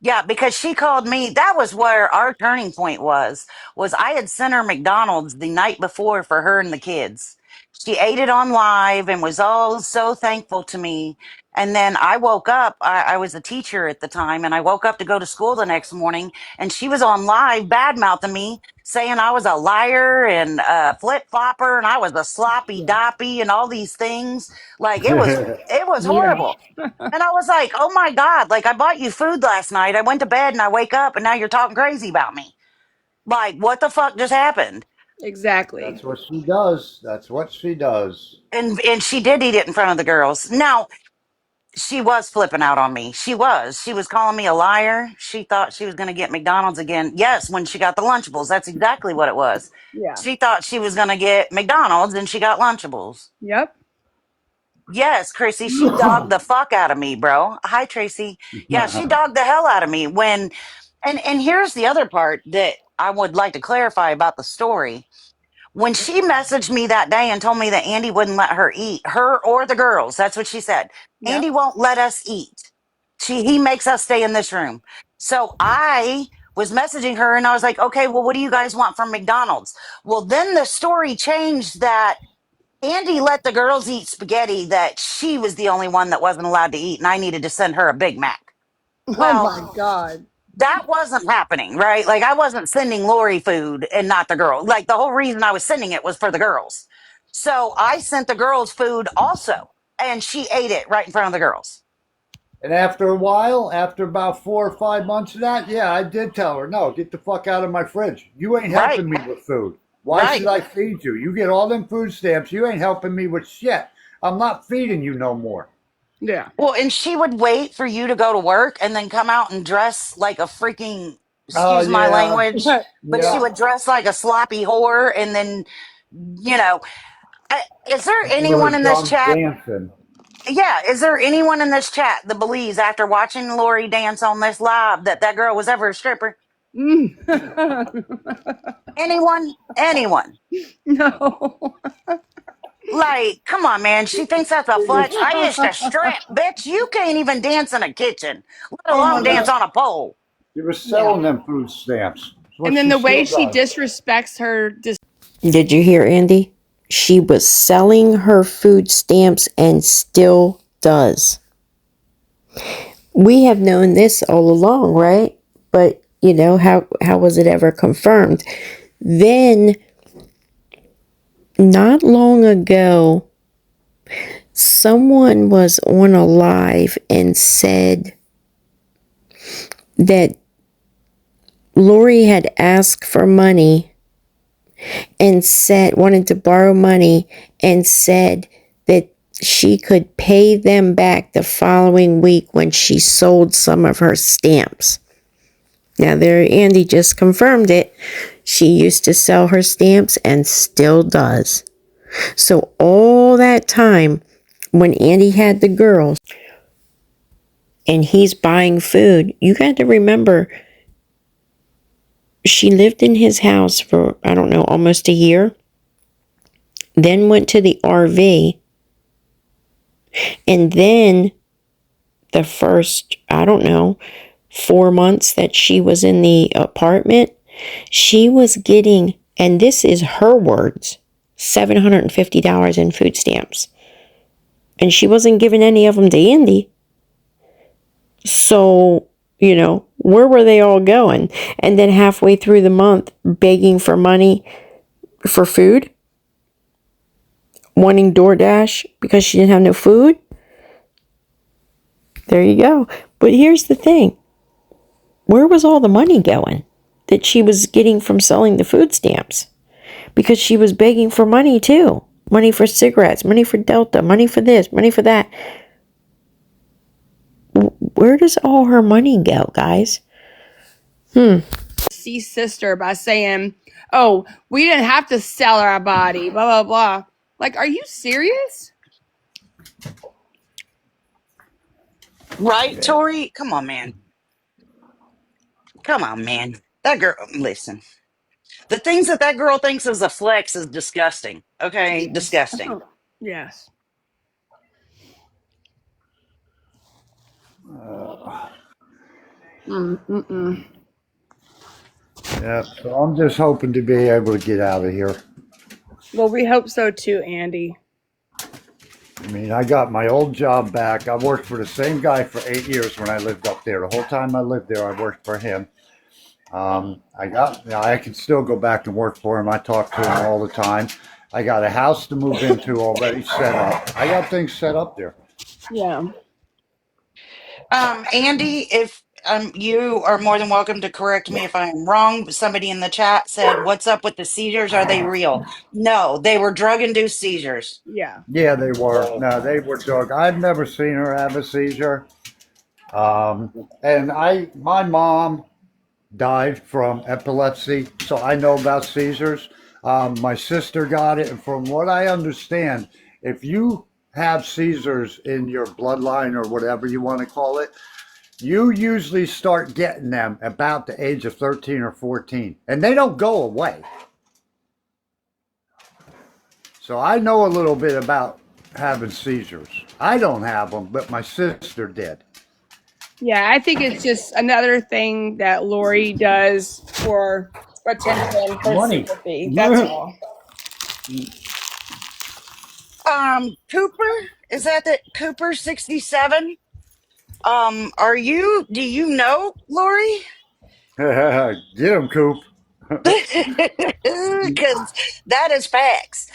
Yeah, because she called me. That was where our turning point was I had sent her McDonald's the night before for her and the kids. She ate it on live and was all so thankful to me. And then I woke up. I was a teacher at the time, and I woke up to go to school the next morning, and she was on live bad mouthing me, saying I was a liar and a flip flopper, and I was a sloppy doppy, and all these things. Like it was Yeah. horrible. And I was like, oh my God, like I bought you food last night. I went to bed and I wake up and now you're talking crazy about me. Like, what the fuck just happened? Exactly. That's what she does. That's what she does. And she did eat it in front of the girls. Now, she was flipping out on me. She was. She was calling me a liar. She thought she was going to get McDonald's again. Yes, when she got the Lunchables. That's exactly what it was. Yeah. She thought she was going to get McDonald's and she got Lunchables. Yep. Yes, Chrissy, she dogged the fuck out of me, bro. Hi, Tracy. Yeah, she dogged the hell out of me when, and here's the other part that I would like to clarify about the story. When she messaged me that day and told me that Andy wouldn't let her eat, her or the girls, that's what she said. Andy Yep. won't let us eat. He makes us stay in this room. So I was messaging her and I was like, okay, well, what do you guys want from McDonald's? Well, then the story changed that Andy let the girls eat spaghetti that she was the only one that wasn't allowed to eat, and I needed to send her a Big Mac. Oh Well, my God. that wasn't happening, right? Like, I wasn't sending Lori food and not the girl. Like, the whole reason I was sending it was for the girls. So I sent the girls food also, and she ate it right in front of the girls. And after a while, after about 4 or 5 months of that, yeah, I did tell her, no, get the fuck out of my fridge. You ain't Right, helping me with food. Why should right. I feed you? You get all them food stamps. You ain't helping me with shit. I'm not feeding you no more. Yeah. Well, and she would wait for you to go to work and then come out and dress like a freaking, Oh, excuse my yeah. language, but she Yeah. would dress like a sloppy whore and then, you know, is there You were anyone in this drunk chat? dancing. Yeah, is there anyone in this chat that believes after watching Lori dance on this live that that girl was ever a stripper? Mm. Anyone? Anyone? No. Like, come on, man. She thinks that's a flex. I used to strip, bitch. You can't even dance in a kitchen, let Oh alone my dance God. on a pole. She was Yeah. selling them food stamps. That's what And then she the way still she does. disrespects her. Did you hear, Andy? She was selling her food stamps and still does. We have known this all along, right? But, how was it ever confirmed? Then, not long ago, someone was on a live and said that Lori had asked for money and wanted to borrow money and said that she could pay them back the following week when she sold some of her stamps. Now, there, Andy just confirmed it. She used to sell her stamps and still does. So, all that time when Andy had the girls and he's buying food, you got to remember she lived in his house for, I don't know, almost a year, then went to the RV, and then the first, I don't know, 4 months that she was in the apartment, she was getting, and this is her words, $750 in food stamps. And she wasn't giving any of them to Andy. So, where were they all going? And then halfway through the month, begging for money for food, wanting DoorDash because she didn't have no food. There you go. But here's the thing. Where was all the money going that she was getting from selling the food stamps? Because she was begging for money too. Money for cigarettes, money for Delta, money for this, money for that. Where does all her money go, guys? See sister by saying, "Oh, we didn't have to sell our body." Blah blah blah. Like, are you serious? Right, Tori? Come on, man. Come on, man. That girl, listen. The things that that girl thinks is a flex is disgusting. Okay? Yes. Disgusting. Yes. Mm-mm. Yeah, so I'm just hoping to be able to get out of here. Well, we hope so too, Andy. I mean, I got my old job back. I worked for the same guy for 8 years when I lived up there. The whole time I lived there, I worked for him. I can still go back and work for him. I talk to him all the time. I got a house to move into already set up. I got things set up there. Yeah. Andy, if you are more than welcome to correct me if I am wrong. Somebody in the chat said, "What's up with the seizures? Are they real?" No, they were drug-induced seizures. Yeah. Yeah, they were. No, they were drug. I've never seen her have a seizure. My mom died from epilepsy, so I know about seizures. My sister got it, and from what I understand, if you have seizures in your bloodline or whatever you want to call it, you usually start getting them about the age of 13 or 14, and they don't go away. So I know a little bit about having seizures. I don't have them, but my sister did. Yeah, I think it's just another thing that Lori does for attention, for Money. sympathy. That's all. Cooper, is that the Cooper 67? Do you know Lori? Get him, Coop. Because that is facts.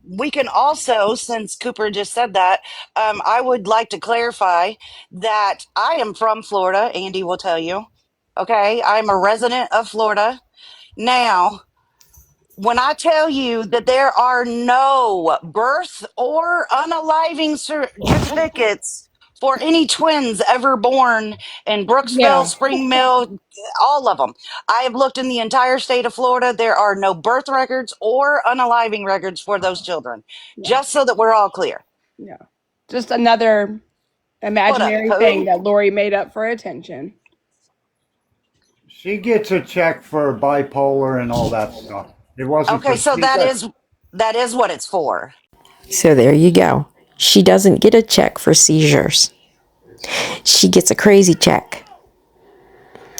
We can also, since Cooper just said that, I would like to clarify that I am from Florida. Andy will tell you. Okay, I'm a resident of Florida. Now, when I tell you that there are no birth or unaliving certificates for any twins ever born in Brooksville, Yeah. Spring Mill, all of them. I have looked in the entire state of Florida. There are no birth records or unaliving records for those children, Yeah. just so that we're all clear. Yeah. Just another What up, imaginary thing Pooh? that Lori made up for attention. She gets a check for bipolar and all that stuff. It wasn't Okay, for so she got. that is what it's for. So there you go. She doesn't get a check for seizures. She gets a crazy check.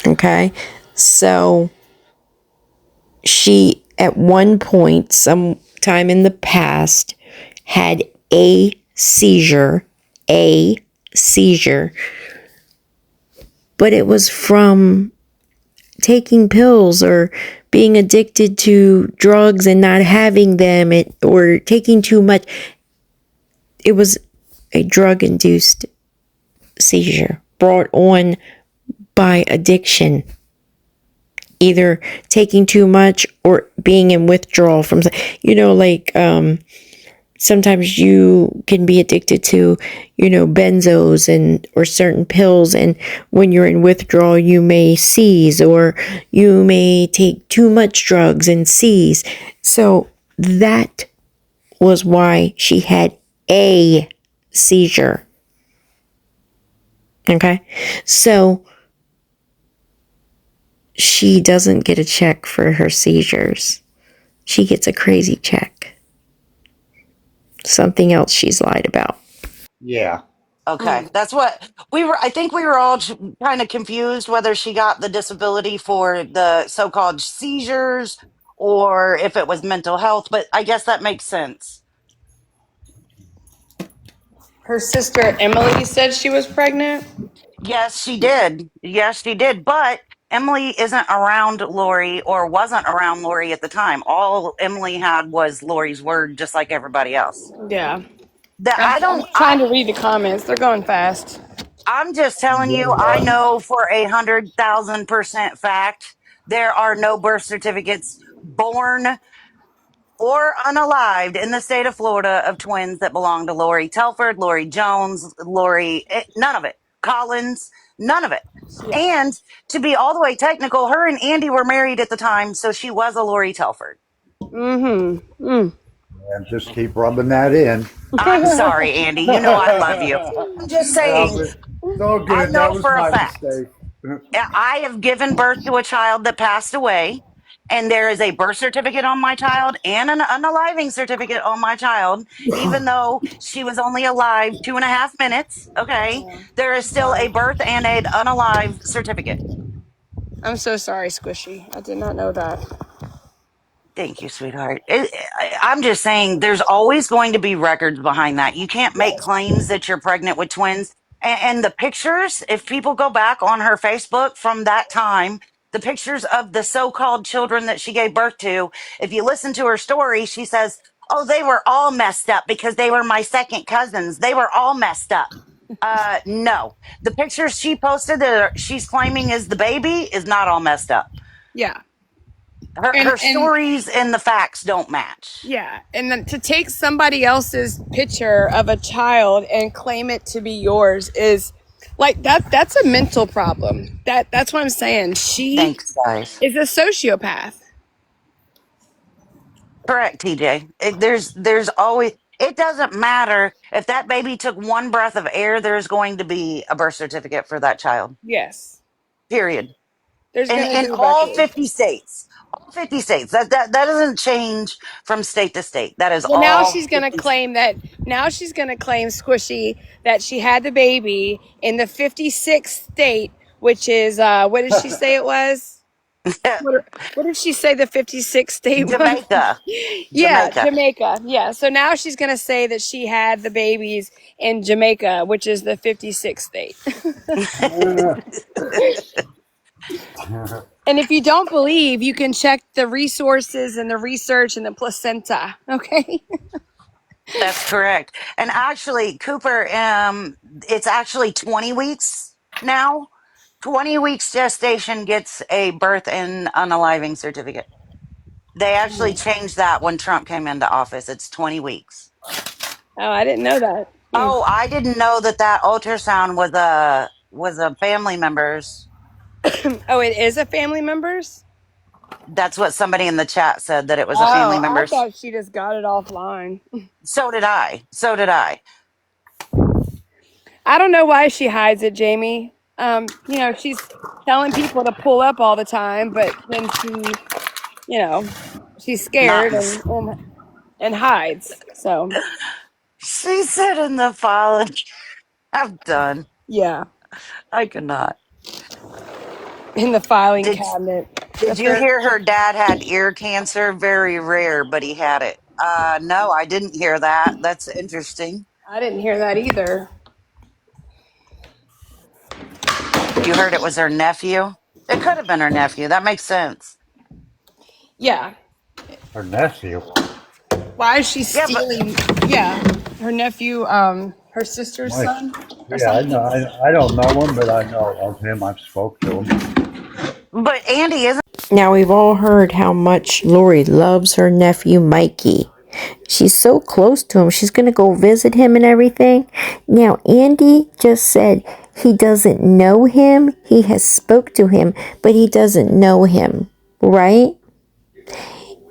Okay? So she, at one point, sometime in the past, had a seizure, but it was from taking pills or being addicted to drugs and not having them, or taking too much. It was a drug induced seizure brought on by addiction, either taking too much or being in withdrawal from, sometimes you can be addicted to, benzos and or certain pills, and when you're in withdrawal you may seize, or you may take too much drugs and seize. So that was why she had a seizure. Okay? So she doesn't get a check for her seizures. She gets a crazy check. Something else she's lied about. Yeah. Okay, that's what we were. I think we were all kind of confused whether she got the disability for the so-called seizures or if it was mental health, but I guess that makes sense. Her sister Emily said she was pregnant. Yes, she did. Yes, she did. But Emily isn't around Lori or wasn't around Lori at the time. All Emily had was Lori's word, just like everybody else. Yeah. That I'm, I I'm don't. trying to read the comments. They're going fast. I'm just telling you, I know for 100,000% fact there are no birth certificates born or unalived in the state of Florida of twins that belong to Lori Telford, Lori Jones, none of it. Collins, none of it. Yeah. And to be all the way technical, her and Andy were married at the time, so she was a Lori Telford. Mm-hmm. Mm. And just keep rubbing that in. I'm sorry, Andy. You know I love you. I'm just saying, It's all I good. That know was for a my fact. mistake. I have given birth to a child that passed away, and there is a birth certificate on my child and an unaliving certificate on my child, even though she was only alive 2.5 minutes. Okay, there is still a birth and an unalive certificate. I'm so sorry, Squishy. I did not know that. Thank you, sweetheart. I'm just saying there's always going to be records behind that. You can't make claims that you're pregnant with twins. And the pictures, if people go back on her Facebook from that time, the pictures of the so called children that she gave birth to, if you listen to her story, she says, oh, they were all messed up because they were my second cousins. They were all messed up. No, the pictures she posted that she's claiming is the baby is not all messed up. Yeah. Her And stories and the facts don't match. yeah, and then to take somebody else's picture of a child and claim it to be yours is like that's a mental problem. That's what I'm saying. She Thanks, guys. is a sociopath. Correct, TJ. There's always, it doesn't matter if that baby took one breath of air, there's going to be a birth certificate for that child. Yes. Period. There's And gonna in be all records. 50 states. All 50 states. That doesn't change from state to state. That is Well, now all she's gonna 50 claim that. Now she's gonna claim, Squishy, that she had the baby in the 56th state, which is what did she say it was? What did she say the 56th state was? Jamaica. Yeah, Jamaica. Jamaica. Yeah. So now she's gonna say that she had the babies in Jamaica, which is the 56th state. And if you don't believe, you can check the resources and the research and the placenta. Okay. That's correct. And actually, Cooper, it's actually 20 weeks now. 20 weeks gestation gets a birth and unaliving certificate. They actually changed that when Trump came into office. It's 20 weeks. Oh, I didn't know that. Oh, I didn't know that ultrasound was a family member's. Oh, it is a family member's? That's what somebody in the chat said, that it was a family Oh, I member's. thought she just got it offline. So did I. So did I. I don't know why she hides it, Jamie. She's telling people to pull up all the time, but then she's Not scared in the. and hides. So She said in the following. I'm done. yeah, I cannot. in the filing Did cabinet. Did you hear her dad had ear cancer? Very rare, but he had it. No, I didn't hear that. That's interesting. I didn't hear that either. You heard it was her nephew? It could have been her nephew. That makes sense. Yeah. Her nephew. Why is she Yeah, but stealing? Yeah, her nephew, her sister's My, son or yeah, I something. know. I don't know him, but I know of him. I've spoke to him. Andy isn't. Now, we've all heard how much Lori loves her nephew Mikey. She's so close to him. She's going to go visit him and everything. Now, Andy just said he doesn't know him. He has spoke to him, but he doesn't know him, right?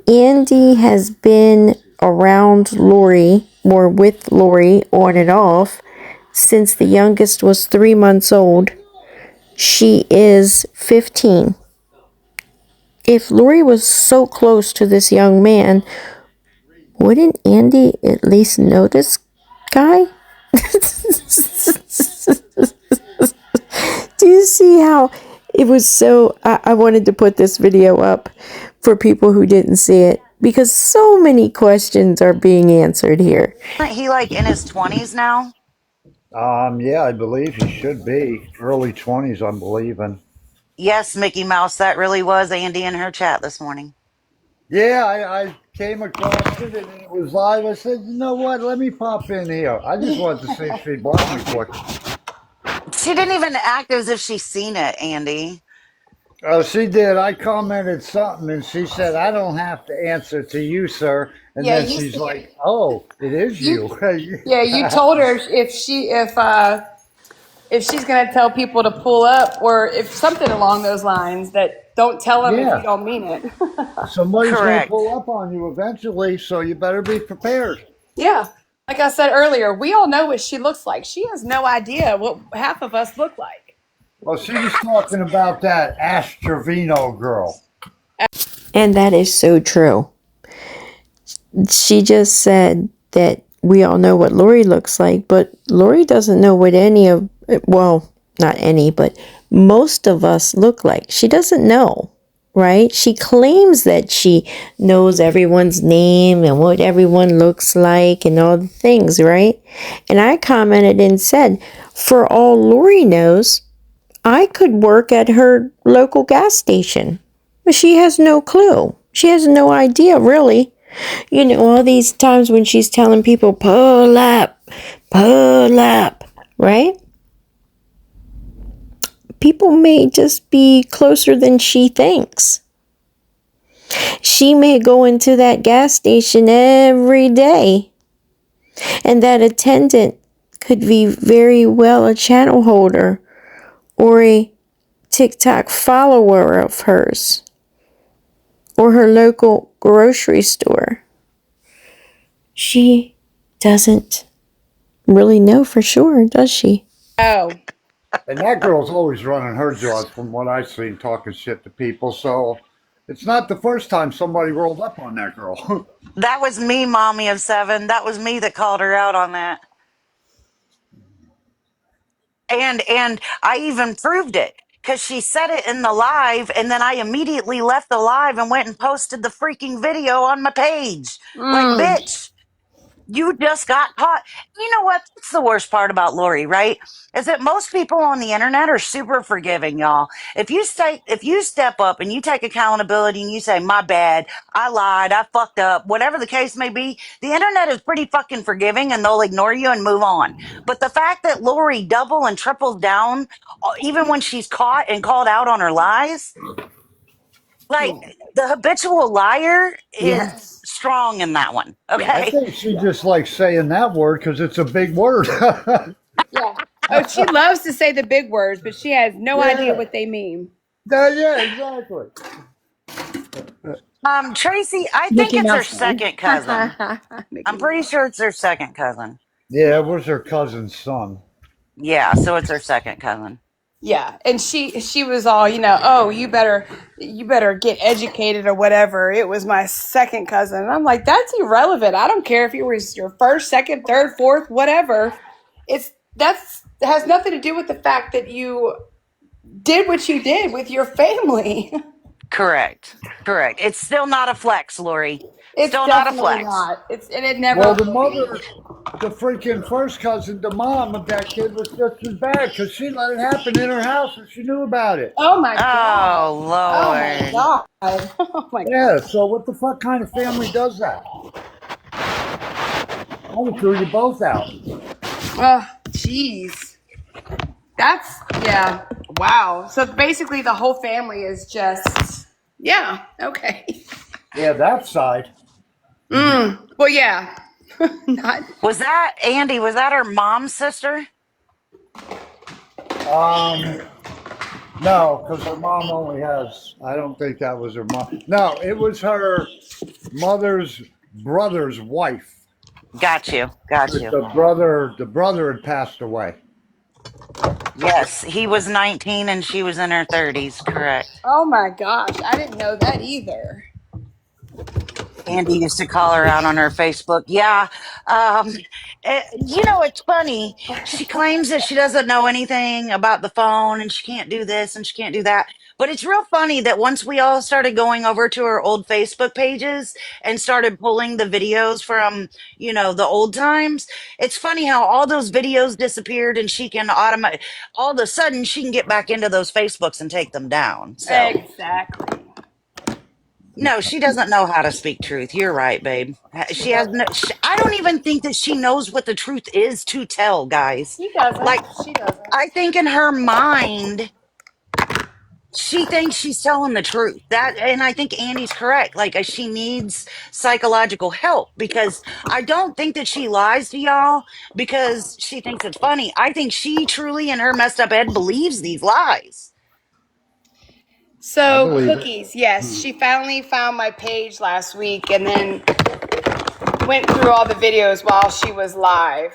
Andy has been around Lori or with Lori on and off since the youngest was 3 months old. She is 15. If Lori was so close to this young man, wouldn't Andy at least know this guy? Do you see how it was so... I wanted to put this video up for people who didn't see it because so many questions are being answered here. He like in his 20s now? Yeah, I believe he should be early 20s. I'm believing. Yes, Mickey Mouse. That really was Andy in her chat this morning. Yeah, I came across it and it was live. I said, you know what? Let me pop in here. I just wanted to see if she'd block me quick. She didn't even act as if she's seen it, Andy. Oh, she did. I commented something and she said, I don't have to answer to you, sir. And Yeah, then she's like, oh, it is you. Yeah, you told her if she's gonna tell people to pull up or if something along those lines that don't tell them if you Yeah. don't mean it. Somebody's going to Correct. pull up on you eventually, so you better be prepared. Yeah. Like I said earlier, we all know what she looks like. She has no idea what half of us look like. Well, she was talking about that Ash Trevino girl. And that is so true. She just said that we all know what Lori looks like, but Lori doesn't know what any of, well, not any, but most of us look like. She doesn't know, right? She claims that she knows everyone's name and what everyone looks like and all the things, right? And I commented and said, for all Lori knows, I could work at her local gas station. But she has no clue. She has no idea, really. You know, all these times when she's telling people, pull up, right? People may just be closer than she thinks. She may go into that gas station every day, and that attendant could be very well a channel holder or a TikTok follower of hers or her local grocery store. She doesn't really know for sure, does she? Oh, And that girl's always running her jaws from what I've seen, talking shit to people. So it's not the first time somebody rolled up on that girl. That was me, mommy of 7. That was me that called her out on that. And I even proved it because she said it in the live, and then I immediately left the live and went and posted the freaking video on my page. Like, bitch, you just got caught. You know what? That's the worst part about Lori, right? Is that most people on the internet are super forgiving, y'all. If you step up and you take accountability and you say, my bad, I lied, I fucked up, whatever the case may be, the internet is pretty fucking forgiving and they'll ignore you and move on. But the fact that Lori double and triples down, even when she's caught and called out on her lies, like the habitual liar is yes. strong in that one. I Yes. Okay. think she just likes saying that word because it's a big word. Yeah. Oh, she loves to say the big words, but she has no idea Yeah. what they mean. Yeah, exactly. Tracy, I think Mickey it's her Mouse man. second cousin. Mickey I'm pretty Mouse. sure it's her second cousin. Yeah, it was her cousin's son. Yeah, so it's her second cousin. Yeah, and she was all, oh, you better get educated or whatever. It was my second cousin. And I'm like, that's irrelevant. I don't care if it was your first, second, third, fourth, whatever. That's has nothing to do with the fact that you did what you did with your family. Correct. Correct. It's still not a flex, Lori. It's Still not a definitely flex. not. And it never Well, the will be. mother, the freaking first cousin, the mom of that kid was just as bad because she let it happen in her house and she knew about it. Oh my god. Oh, Oh my Lord. god. Oh my god. Yeah, so what the fuck kind of family does that? I would throw you both out. Oh, jeez. That's yeah. Wow. So basically the whole family is just yeah, okay. Yeah, that side. Well yeah. Not Was that Andy? Was that her mom's sister? Um, no, because her mom only has. I don't think that was her mom. No, it was her mother's brother's wife. Got you. Got But you. the brother had passed away. Yes, he was 19 and she was in her 30s. Correct. oh my gosh, I didn't know that either. Andy used to call her out on her Facebook. Yeah. Um, you know, it's funny. She claims that she doesn't know anything about the phone and she can't do this and she can't do that. But it's real funny that once we all started going over to her old Facebook pages and started pulling the videos from, the old times, it's funny how all those videos disappeared and she can all of a sudden she can get back into those Facebooks and take them down. So. Exactly. No, she doesn't know how to speak truth. You're right, babe. She She has doesn't. no. I don't even think that she knows what the truth is to tell, guys. She doesn't. Like, She doesn't. I think in her mind, she thinks she's telling the truth. And I think Andy's correct. Like, she needs psychological help because I don't think that she lies to y'all because she thinks it's funny. I think she truly, in her messed up head, believes these lies. I So believe it. cookies, yes. She finally found my page last week and then went through all the videos while she was live.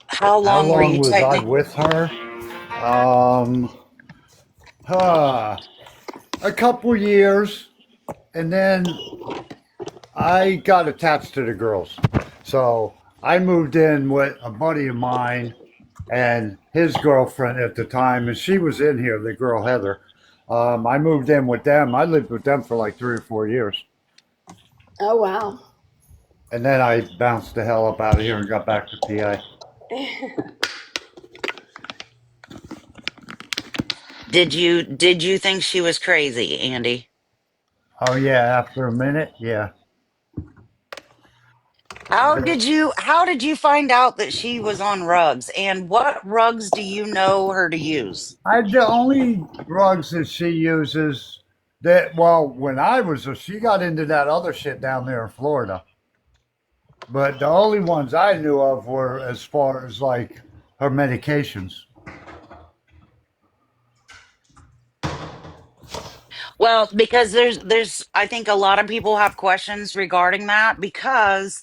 How How long were long you was I technically? with her? Um, huh, a couple years, And then I got attached to the girls. So I moved in with a buddy of mine and his girlfriend at the time, and she was in here, the girl Heather. I moved in with them. I lived with them for like 3 or 4 years. Oh, wow. And then I bounced the hell up out of here and got back to PA. Did you think she was crazy, Andy? Oh, yeah, after a minute, yeah. How did you find out that she was on rugs? And what rugs do you know her to use? The only drugs that she uses that, well, when I was, she got into that other shit down there in Florida. But the only ones I knew of were as far as like her medications. Well, because there's I think a lot of people have questions regarding that because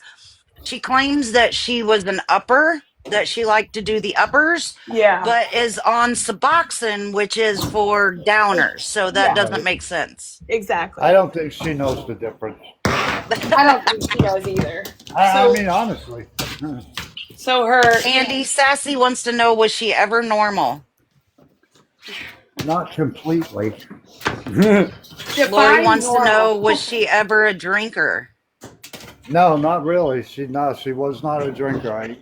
she claims that she was an upper, that she liked to do the uppers, Yeah. but is on Suboxone, which is for downers. So that Yeah. doesn't Right. make sense. Exactly. I don't think she knows the difference. I don't think she does either. I So, mean, honestly, so her Andy Sassy wants to know, was she ever normal? not completely. Lori define wants to know, normal. was she ever a drinker? No, not really. She was not a drinker.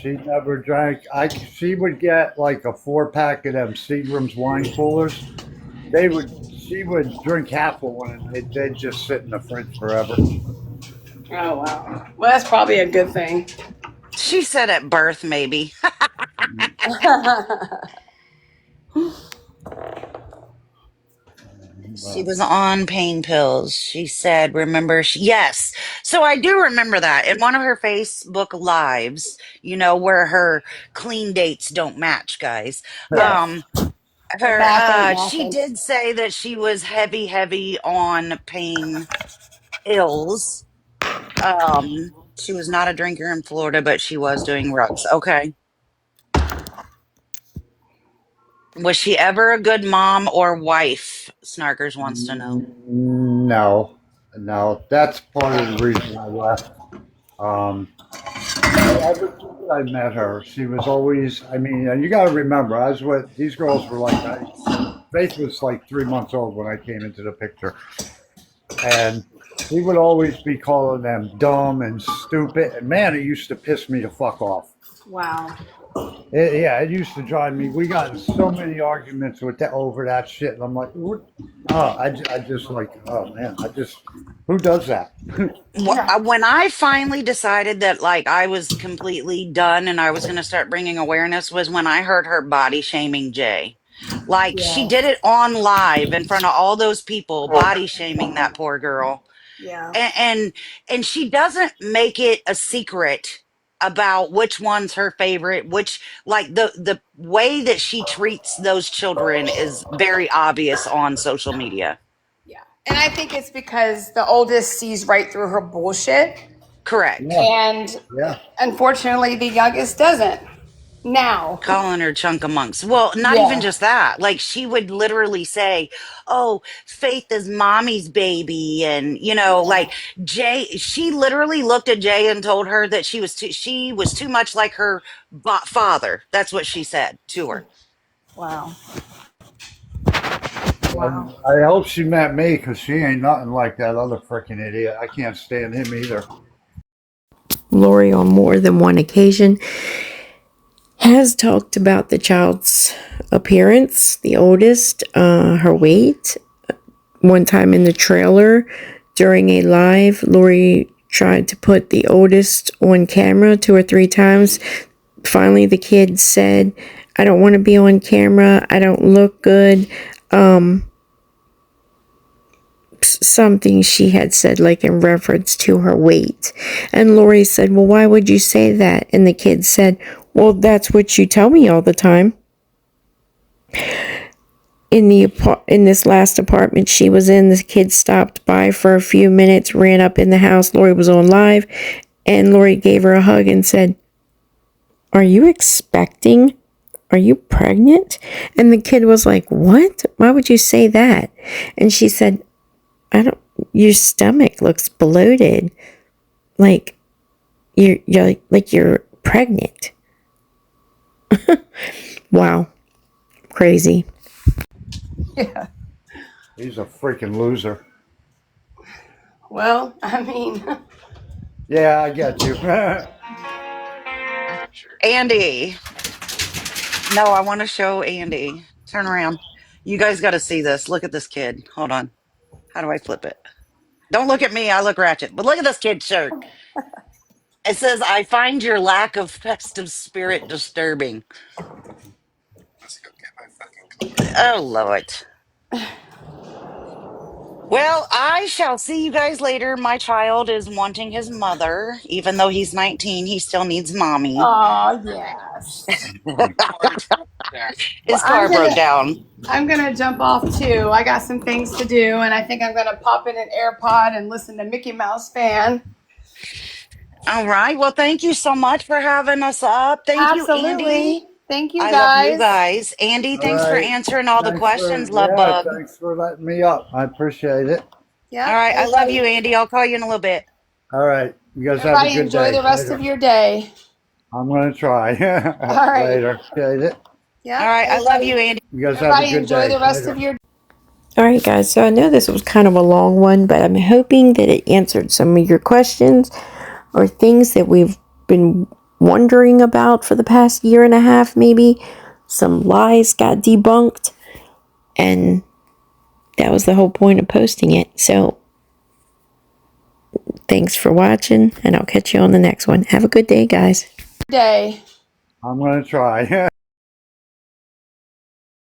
She never drank. She would get like a 4 pack of them Seagram's wine coolers. She would drink half of one and they'd just sit in the fridge forever. Oh, wow. Well, that's probably a good thing. She said at birth, maybe. She But was on pain pills. She said, remember, yes. So I do remember that in one of her Facebook lives, where her clean dates don't match, guys. Yes. The Her, math ain't she mathin'. did say that she was heavy, heavy on pain pills. She was not a drinker in Florida, but she was doing rugs. Okay. Was she ever a good mom or wife? Snarkers wants to know. no, no, that's part of the reason I left. Um, Ever since I met her, she was always. I mean, and you got to remember, I was with these girls were like, Faith was like 3 months old when I came into the picture, and he would always be calling them dumb and stupid. And man, it used to piss me the fuck off. Wow. It used to drive me. We got in so many arguments with that over that shit, and I'm like, what? Oh, I just like, oh man, who does that? Yeah. When I finally decided that like I was completely done and I was going to start bringing awareness was when I heard her body shaming Jay. Like she Yeah. did it on live in front of all those people, body shaming that poor girl. Yeah. And she doesn't make it a secret about which one's her favorite, which like the way that she treats those children is very obvious on social media. Yeah. And I think it's because the oldest sees right through her bullshit. Correct. Yeah, And yeah, unfortunately, the youngest doesn't. Now. Calling her chunk of monks. Well, not even Yeah. just that. Like she would literally say, "Oh, Faith is mommy's baby," and Yeah. like Jay. She literally looked at Jay and told her that she was too much like her father. That's what she said to her. Wow. and Wow. I hope she met me because she ain't nothing like that other freaking idiot. I can't stand him either. Lori, on more than one occasion, has talked about the child's appearance, the oldest, her weight. One time in the trailer during a live, Lori tried to put the oldest on camera 2 or 3 times. Finally, the kid said, I don't want to be on camera. I don't look good. Something she had said, like in reference to her weight. And Lori said, well, why would you say that? And the kid said, well, that's what you tell me all the time. In this last apartment she was in, the kid stopped by for a few minutes, ran up in the house. Lori was on live, and Lori gave her a hug and said, are you expecting? Are you pregnant? And the kid was like, what? Why would you say that? And she said, your stomach looks bloated, like you're pregnant. Wow, crazy. Yeah. He's a freaking loser. Well, I mean, Yeah, I get you. Andy. No, I want to show Andy. Turn around. You guys got to see this. Look at this kid. Hold on. How do I flip it? Don't look at me. I look ratchet. But look at this kid's shirt. It says, I find your lack of festive spirit disturbing. Oh, Lord. Well, I shall see you guys later. My child is wanting his mother. Even though he's 19, he still needs mommy. oh yes. Well, His car broke down. I'm gonna jump off too. I got some things to do, and I think I'm gonna pop in an AirPod and listen to Mickey Mouse Fan. All right. Well, thank you so much for having us up. Thank you, Andy. Absolutely. Thank you I love you guys. guys. Andy, All thanks for right. answering all the questions, love bug. Thanks for letting me up. I appreciate it. All Yep. right. I love you, Everybody, Andy. I'll call you in a little bit. All right. You guys have a everybody good enjoy day. the rest Later. of your day. I'm going to try. All right. Later. Appreciate it. All Yep. right. I love you, Everybody, Andy. You guys have a everybody good enjoy day. the rest Later. of your All right, guys. So I know this was kind of a long one, but I'm hoping that it answered some of your questions or things that we've been wondering about for the past year and a half, maybe. Some lies got debunked, and that was the whole point of posting it. So thanks for watching, and I'll catch you on the next one. Have a good day, guys. day. I'm going to try.